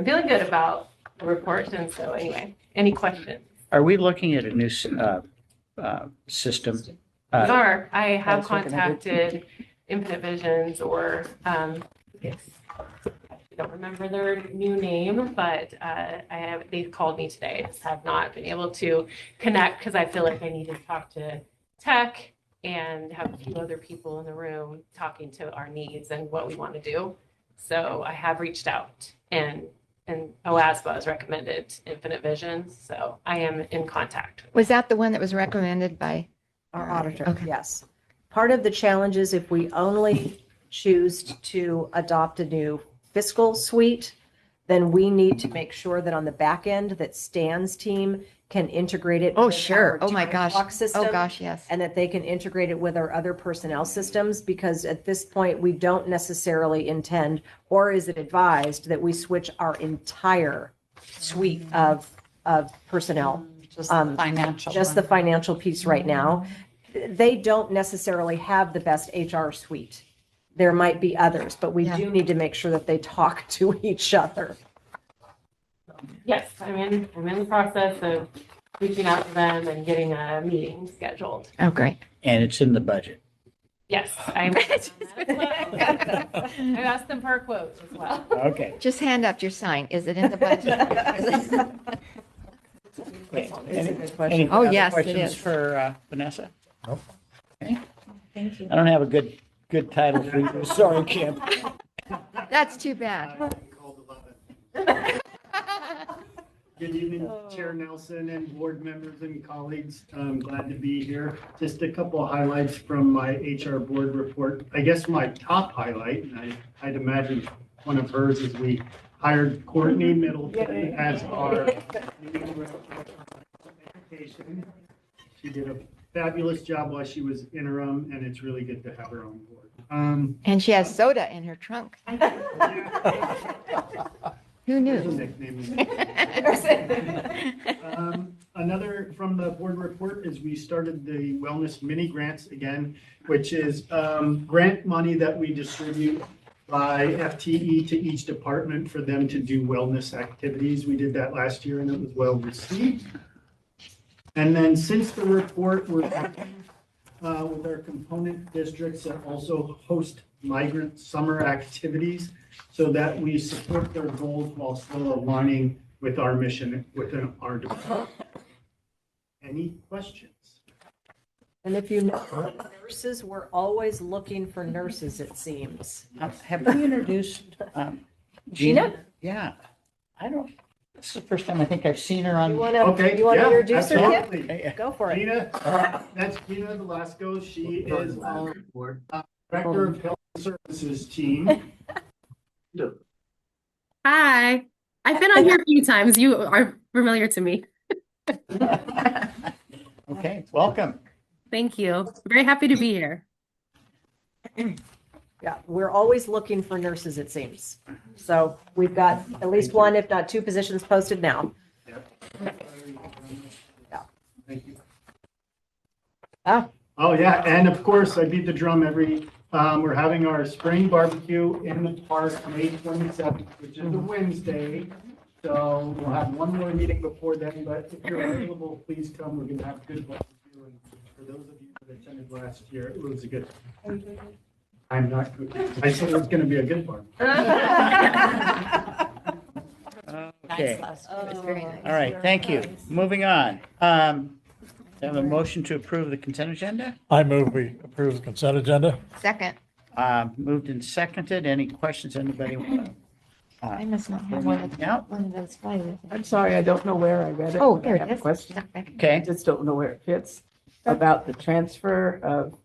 Speaker 16: feeling good about the report. And so anyway, any questions?
Speaker 4: Are we looking at a new system?
Speaker 16: I have contacted Infinite Visions or yes, I don't remember their new name, but they've called me today. Just have not been able to connect because I feel like I need to talk to tech and have a few other people in the room talking to our needs and what we want to do. So I have reached out and OASBA has recommended Infinite Visions, so I am in contact.
Speaker 12: Was that the one that was recommended by
Speaker 3: Our auditor,
Speaker 12: Okay.
Speaker 3: yes. Part of the challenge is if we only choose to adopt a new fiscal suite, then we need to make sure that on the back end that Stan's team can integrate it.
Speaker 12: Oh,
Speaker 3: with
Speaker 12: sure.
Speaker 3: our
Speaker 12: Oh, my
Speaker 3: time
Speaker 12: gosh.
Speaker 3: clock system,
Speaker 12: Oh, gosh, yes.
Speaker 3: and that they can integrate it with our other personnel systems, because at this point, we don't necessarily intend, or is it advised, that we switch our entire suite of personnel.
Speaker 10: Just the financial.
Speaker 3: Just the financial piece right now. They don't necessarily have the best HR suite. There might be others, but we do need to make sure that they talk to each other.
Speaker 16: Yes, I'm in the process of reaching out to them and getting a meeting scheduled.
Speaker 12: Oh, great.
Speaker 4: And it's in the budget.
Speaker 16: Yes, I'm I've asked them for a quote as well.
Speaker 4: Okay.
Speaker 12: Just hand up your sign. Is it in the budget?
Speaker 4: Okay.
Speaker 3: It's a good
Speaker 4: Any
Speaker 3: question.
Speaker 12: Oh,
Speaker 4: other
Speaker 12: yes, it
Speaker 4: questions
Speaker 12: is.
Speaker 4: for Vanessa?
Speaker 5: Nope.
Speaker 4: Okay.
Speaker 12: Thank you.
Speaker 4: I don't have a good title for you. Sorry, Kim.
Speaker 12: That's too bad.
Speaker 17: Good evening, Chair Nelson and board members and colleagues. I'm glad to be here. Just a couple of highlights from my HR board report. I guess my top highlight, and I'd imagine one of hers, is we hired Courtney Middleton as our new education. She did a fabulous job while she was interim, and it's really good to have her on board.
Speaker 12: And she has soda in her trunk. Who
Speaker 17: There's a
Speaker 12: knew?
Speaker 17: nickname. Another from the board report is we started the wellness mini grants again, which is grant money that we distribute by FTE to each department for them to do wellness activities. We did that last year and it was well received. And then since the report, we're working with our component districts that also host migrant summer activities so that we support their goals while still aligning with our mission within our department. Any questions?
Speaker 3: And if you know, nurses, we're always looking for nurses, it seems.
Speaker 4: Have we introduced Gina? Yeah. I don't, this is the first time I think I've seen her on.
Speaker 3: You want
Speaker 17: Okay,
Speaker 3: to
Speaker 17: yeah,
Speaker 3: introduce her,
Speaker 17: absolutely.
Speaker 3: Kip? Go for it.
Speaker 17: Gina, that's Gina Velasco. She is our Director of Health Services team.
Speaker 18: Hi. I've been on here a few times. You are familiar to me.
Speaker 4: Okay, welcome.
Speaker 18: Thank you. Very happy to be here.
Speaker 3: Yeah, we're always looking for nurses, it seems. So we've got at least one, if not two positions posted now. Yeah.
Speaker 17: Thank you.
Speaker 3: Ah.
Speaker 17: Oh, yeah, and of course, I beat the drum we're having our spring barbecue in the park, May 27th, which is a Wednesday. So we'll have one more meeting before then, but if you're available, please come. We're going to have good barbecue. And for those of you that attended last year, it was a good. I'm not cooking. I said it was going to be a good barbecue.
Speaker 4: Okay.
Speaker 12: It was very nice.
Speaker 4: All right, thank you. Moving on. Have a motion to approve the consent agenda?
Speaker 5: I move we approve the consent agenda.
Speaker 12: Second.
Speaker 4: Moved and seconded. Any questions anybody want?
Speaker 12: I must not have one
Speaker 4: Yeah.
Speaker 12: of those flyers.
Speaker 9: I'm sorry, I don't know where I read it.
Speaker 12: Oh,
Speaker 9: but
Speaker 12: there
Speaker 9: I
Speaker 12: it
Speaker 9: have a
Speaker 12: is.
Speaker 9: question.
Speaker 4: Okay.
Speaker 9: I just don't know where it fits. About the transfer of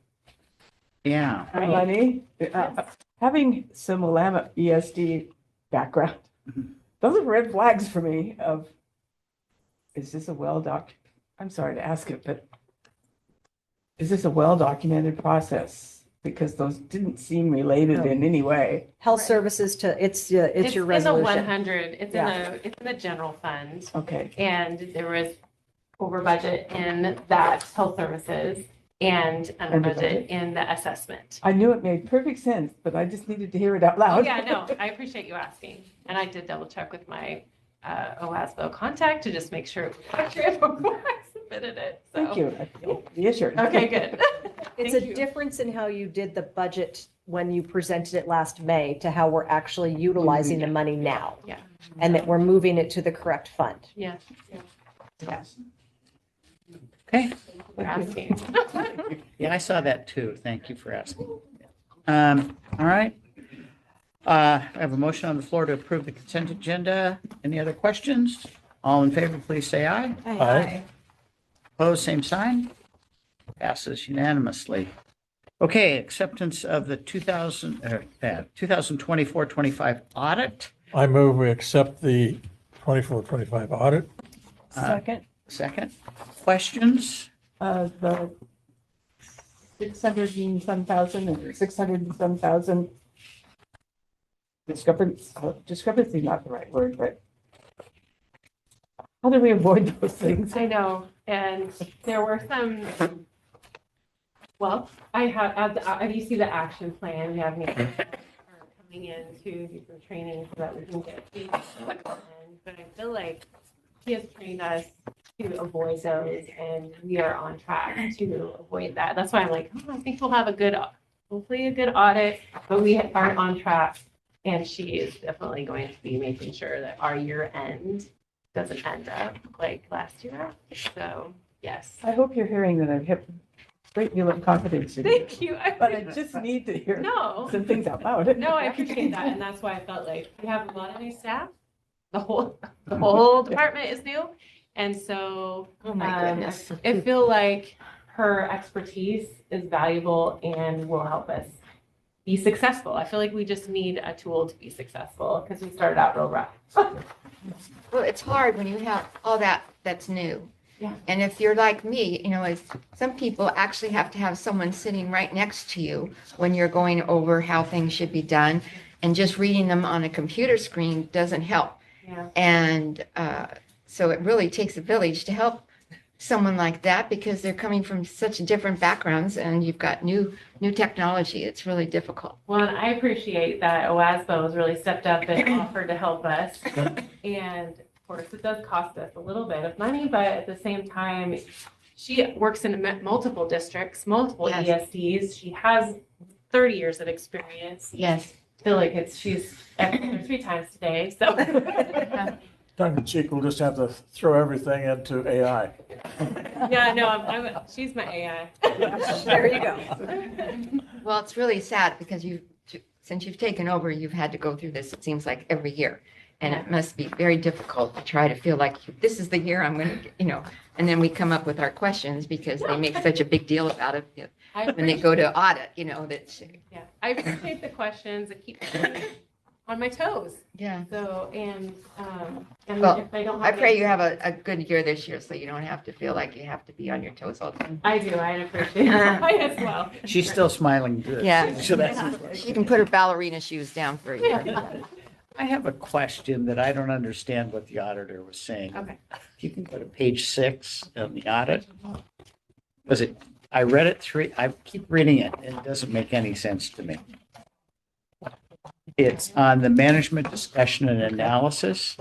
Speaker 4: Yeah.
Speaker 9: money. Having some Willamette ESD background, those are red flags for me of, is this a well-documented? I'm sorry to ask it, but is this a well-documented process? Because those didn't seem related in any way.
Speaker 3: Health services it's your
Speaker 16: in the
Speaker 3: resolution.
Speaker 16: 100. It's in the general fund.
Speaker 9: Okay.
Speaker 16: And there was over budget in that health services and under budget in the assessment.
Speaker 9: I knew it made perfect sense, but I just needed to hear it out
Speaker 16: Oh,
Speaker 9: loud.
Speaker 16: yeah, no, I appreciate you asking. And I did double check with my OASBO contact to just make sure it was accurate before I submitted it. So.
Speaker 9: Thank you. I feel reassured.
Speaker 16: Okay, good.
Speaker 3: It's a difference in how you did the budget when you presented it last May to how we're actually utilizing the money now.
Speaker 16: Yeah.
Speaker 3: And that we're moving it to the correct fund.
Speaker 16: Yeah.
Speaker 3: Yes.
Speaker 4: Okay.
Speaker 16: For asking.
Speaker 4: Yeah, I saw that too. Thank you for asking. All right. I have a motion on the floor to approve the consent agenda. Any other questions? All in favor, please say aye.
Speaker 5: Aye.
Speaker 4: Opposed, same sign. Passes unanimously. Okay, acceptance of the 2024-25 audit.
Speaker 5: I move we accept the 24-25 audit.
Speaker 4: Second. Questions?
Speaker 9: The 600 and some thousand and 600 and some thousand discrepancy, not the right word, but how do we avoid those things?
Speaker 16: I know, and there were some, well, I have, as you see the action plan, we have me coming in to do some training so that we can get these. But I feel like he has trained us to avoid those, and we are on track to avoid that. That's why I'm like, I think we'll have hopefully a good audit, but we aren't on track. And she is definitely going to be making sure that our year end doesn't end up like last year. So, yes.
Speaker 9: I hope you're hearing that I have a great deal of confidence in you.
Speaker 16: Thank you.
Speaker 9: But I just need to hear some things out loud.
Speaker 16: No, I appreciate that. And that's why I felt like we have a lot of new staff. The whole department is new. And so
Speaker 12: Oh my goodness.
Speaker 16: I feel like her expertise is valuable and will help us be successful. I feel like we just need a tool to be successful because we started out real rough.
Speaker 12: Well, it's hard when you have all that's new.
Speaker 16: Yeah.
Speaker 12: And if you're like me, some people actually have to have someone sitting right next to you when you're going over how things should be done. And just reading them on a computer screen doesn't help.
Speaker 16: Yeah.
Speaker 12: And so it really takes a village to help someone like that because they're coming from such different backgrounds and you've got new technology. It's really difficult.
Speaker 16: Well, and I appreciate that OASBO has really stepped up and offered to help us. And of course, it does cost us a little bit of money, but at the same time, she works in multiple districts, multiple ESDs. She has 30 years of experience.
Speaker 12: Yes.
Speaker 16: I feel like she's there 3 times today. So
Speaker 5: Tongue in cheek, we'll just have to throw everything into AI.
Speaker 16: yeah, no, she's my AI.
Speaker 12: There you go. Well, it's really sad because since you've taken over, you've had to go through this, it seems like every year. And it must be very difficult to try to feel like this is the year I'm going to, and then we come up with our questions because they make such a big deal about it when they go to audit, that's.
Speaker 16: Yeah, I appreciate the questions. It keeps me on my toes.
Speaker 12: Yeah.
Speaker 16: So, and
Speaker 12: Well,
Speaker 16: if I don't
Speaker 12: I
Speaker 16: have
Speaker 12: pray you have a good year this year so you don't have to feel like you have to be on your toes all the time.
Speaker 16: I do. I appreciate it. I as well.
Speaker 4: She's still smiling good.
Speaker 12: Yeah.
Speaker 4: So that's
Speaker 12: She can put her ballerina shoes down for a year.
Speaker 4: I have a question that I don't understand what the auditor was saying.
Speaker 16: Okay.
Speaker 4: If you can go to page 6 of the audit. I read it I keep reading it and it doesn't make any sense to me. It's on the management discussion and analysis.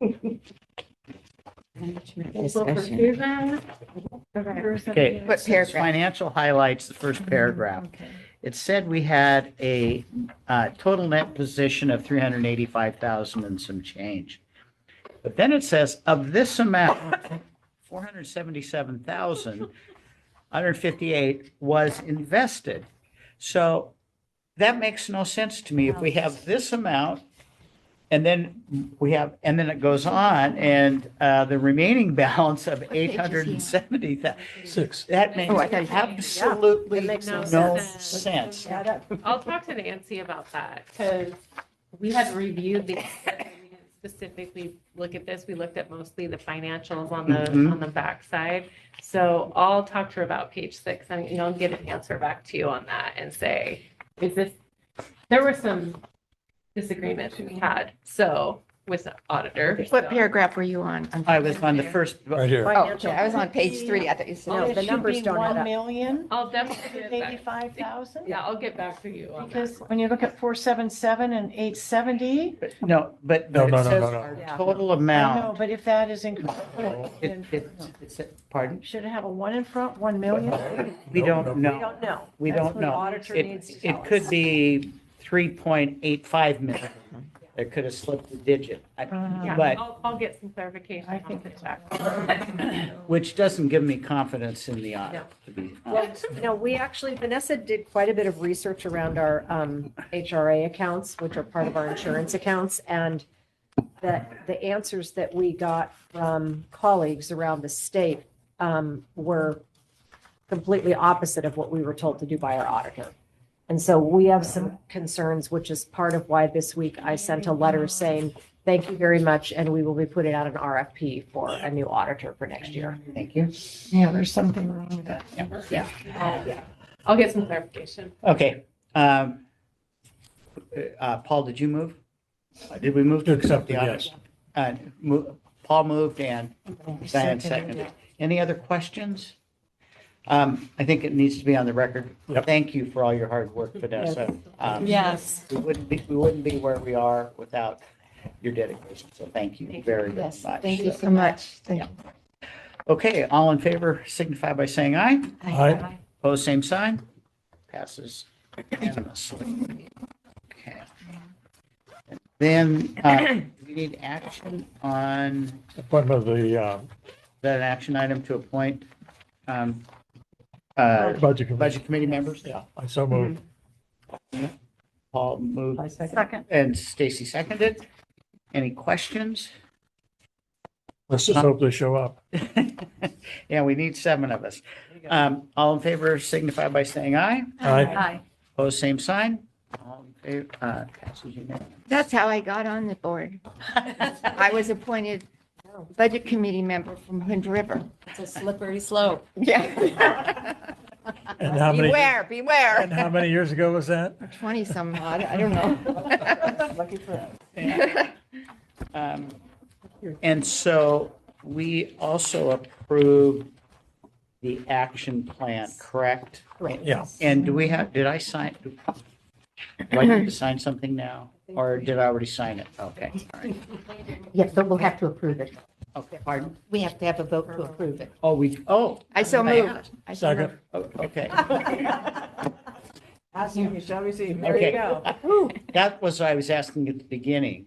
Speaker 16: Discussion.
Speaker 4: Okay.
Speaker 12: What paragraph?
Speaker 4: Financial highlights, the first paragraph. It said we had a total net position of 385,000 and some change. But then it says of this amount, 477,158 was invested. So that makes no sense to me. If we have this amount And then and then it goes on, and the remaining balance of
Speaker 12: page is he on?
Speaker 4: 870,000.
Speaker 5: 6.
Speaker 4: That makes
Speaker 12: Oh, I thought you had-
Speaker 4: absolutely
Speaker 3: It makes
Speaker 4: no
Speaker 3: no
Speaker 4: sense.
Speaker 16: I'll talk to Nancy about that because we had reviewed these. We didn't specifically look at this. We looked at mostly the financials on the back side. So I'll talk to her about page 6 and get an answer back to you on that and say, there were some disagreements we had. So with the auditor.
Speaker 12: What paragraph were you on?
Speaker 4: I was on the first.
Speaker 5: Right here.
Speaker 12: Oh, okay. I was on page 3. I thought you said.
Speaker 3: No,
Speaker 11: It
Speaker 3: the
Speaker 11: should
Speaker 3: numbers
Speaker 11: be
Speaker 3: don't add
Speaker 11: 1
Speaker 3: up.
Speaker 11: million,
Speaker 16: I'll definitely get back.
Speaker 11: 85,000.
Speaker 16: Yeah, I'll get back to you on
Speaker 11: Because
Speaker 16: that.
Speaker 11: when you look at 477 and 870,
Speaker 4: No, but
Speaker 5: No,
Speaker 4: it
Speaker 5: no, no,
Speaker 4: says
Speaker 5: no, no.
Speaker 4: our
Speaker 3: Yeah.
Speaker 4: total
Speaker 11: I know,
Speaker 4: amount.
Speaker 11: but if that is incorrect,
Speaker 4: Pardon?
Speaker 11: should it have a 1 in front, 1 million?
Speaker 4: We don't
Speaker 5: Nope.
Speaker 4: know.
Speaker 3: We don't know.
Speaker 4: We
Speaker 3: That's
Speaker 4: don't
Speaker 3: what the
Speaker 4: know.
Speaker 3: auditor needs to tell
Speaker 4: It could
Speaker 3: us.
Speaker 4: be 3.85 million. It could have slipped a digit.
Speaker 16: Yeah,
Speaker 4: But,
Speaker 16: I'll get some clarification.
Speaker 11: I think
Speaker 16: it's back.
Speaker 4: which doesn't give me confidence in the audit, to be
Speaker 3: Well,
Speaker 4: honest.
Speaker 3: Vanessa did quite a bit of research around our HRA accounts, which are part of our insurance accounts. And the answers that we got from colleagues around the state were completely opposite of what we were told to do by our auditor. And so we have some concerns, which is part of why this week I sent a letter saying, thank you very much, and we will be putting out an RFP for a new auditor for next year.
Speaker 4: Thank you.
Speaker 11: Yeah, there's something wrong with that.
Speaker 3: Yeah.
Speaker 16: I'll get some clarification.
Speaker 4: Okay. Paul, did you move? Did we move to accept the audit? Paul moved and Diane seconded. Any other questions? I think it needs to be on the record.
Speaker 5: Yep.
Speaker 4: Thank you for all your hard work, Vanessa.
Speaker 10: Yes.
Speaker 4: We wouldn't be where we are without your dedication. So thank you very
Speaker 12: Yes,
Speaker 4: much.
Speaker 12: thank you so much. Thank you.
Speaker 4: Okay, all in favor signify by saying aye.
Speaker 5: Aye.
Speaker 4: Opposed, same sign. Passes unanimously. Okay. Then we need action on
Speaker 5: Appointment of the
Speaker 4: that action item to appoint
Speaker 5: budget
Speaker 4: committee members.
Speaker 5: Yeah, I so moved.
Speaker 4: Paul moved
Speaker 10: Second.
Speaker 4: and Stacy seconded. Any questions?
Speaker 5: Let's just hope they show up.
Speaker 4: Yeah, we need 7 of us. All in favor signify by saying aye.
Speaker 5: Aye.
Speaker 4: Opposed, same sign. All in favor, passes unanimously.
Speaker 12: That's how I got on the board. I was appointed budget committee member from Hood River.
Speaker 3: It's a slippery slope.
Speaker 12: Yeah.
Speaker 5: And how many?
Speaker 12: Beware.
Speaker 5: And how many years ago was that?
Speaker 12: 20 some odd, I don't know.
Speaker 11: Lucky for us.
Speaker 4: And so we also approved the action plan, correct?
Speaker 5: Yeah.
Speaker 4: And did I sign? Do I need to sign something now? Or did I already sign it? Okay, all right.
Speaker 2: Yes, but we'll have to approve it.
Speaker 4: Okay, pardon?
Speaker 2: We have to have a vote to approve it.
Speaker 12: I so moved. I so
Speaker 5: Second.
Speaker 12: moved.
Speaker 4: Okay.
Speaker 11: As you shall receive.
Speaker 3: There you
Speaker 4: Okay.
Speaker 3: go.
Speaker 4: That was what I was asking at the beginning.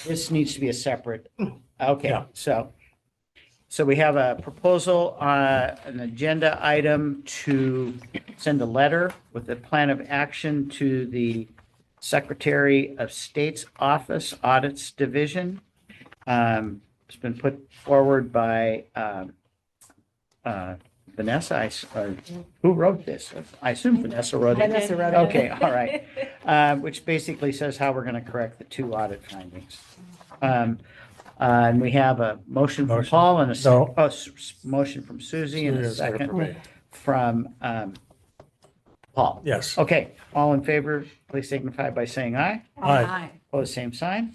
Speaker 4: This needs to be a separate, okay,
Speaker 5: Yeah.
Speaker 4: so we have a proposal, an agenda item to send a letter with a plan of action to the Secretary of State's Office Audits Division. It's been put forward by Vanessa, who wrote this? I assume Vanessa wrote it.
Speaker 3: Vanessa wrote it.
Speaker 4: Okay, all right. Which basically says how we're going to correct the 2 audit findings. And we have a motion from
Speaker 5: Motion.
Speaker 4: Paul and
Speaker 5: No.
Speaker 4: motion from Susie and a
Speaker 5: Susie, second
Speaker 4: second
Speaker 5: from me.
Speaker 4: from Paul.
Speaker 5: Yes.
Speaker 4: Okay, all in favor, please signify by saying aye.
Speaker 5: Aye.
Speaker 4: Opposed, same sign.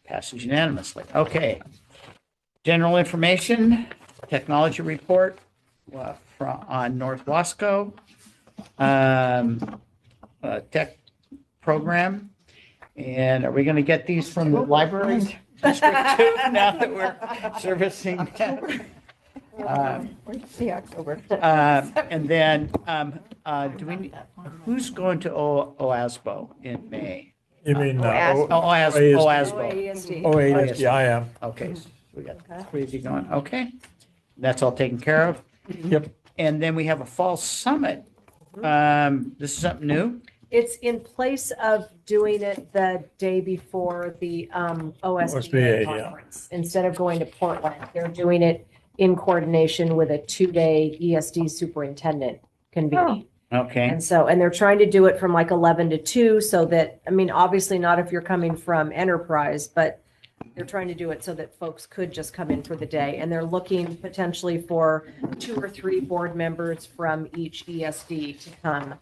Speaker 4: Passes unanimously. Okay. General information, technology report on North Wasco. Tech program. And are we going to get these from the library district too, now that we're servicing?
Speaker 12: See October.
Speaker 4: And then, who's going to OASBO in May?
Speaker 5: You mean
Speaker 4: OASBO.
Speaker 5: OASD, I am.
Speaker 4: Okay, so we got 3 of you going, okay. That's all taken care of.
Speaker 5: Yep.
Speaker 4: And then we have a fall summit. This is something new?
Speaker 3: It's in place of doing it the day before the
Speaker 5: OSBA,
Speaker 3: OSBA
Speaker 5: yeah.
Speaker 3: conference. Instead of going to Portland, they're doing it in coordination with a 2-day ESD superintendent convening.
Speaker 4: Okay.
Speaker 3: And so, and they're trying to do it from like 11 to 2 so that, I mean, obviously not if you're coming from Enterprise, but they're trying to do it so that folks could just come in for the day. And they're looking potentially for 2 or 3 board members from each ESD to come.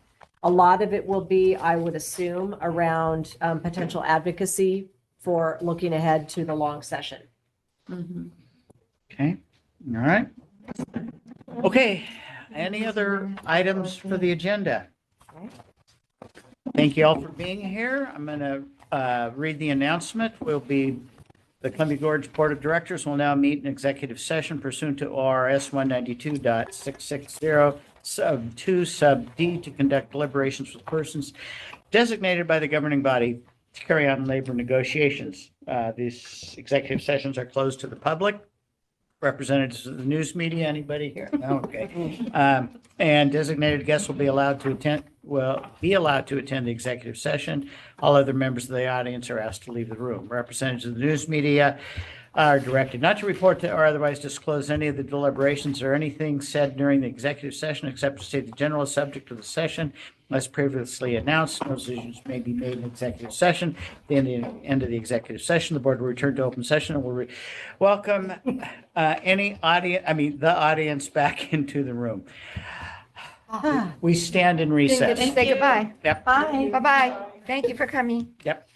Speaker 3: A lot of it will be, I would assume, around potential advocacy for looking ahead to the long session.
Speaker 4: Okay. All right. Okay. Any other items for the agenda? Thank you all for being here. I'm going to read the announcement. The Columbia Gorge Board of Directors will now meet in executive session pursuant to ORS 192.660 sub 2 sub D to conduct deliberations with persons designated by the governing body to carry on labor negotiations. These executive sessions are closed to the public. Representatives of the news media, anybody here? No? Okay. And designated guests will be allowed to attend the executive session. All other members of the audience are asked to leave the room. Representatives of the news media are directed not to report or otherwise disclose any of the deliberations or anything said during the executive session except to state the general subject of the session as previously announced. No decisions may be made in executive session. At the end of the executive session, the board will return to open session and will welcome the audience back into the room. We stand in recess.
Speaker 12: Say goodbye.
Speaker 4: Yep.
Speaker 12: Bye. Bye-bye. Thank you for coming.
Speaker 4: Yep.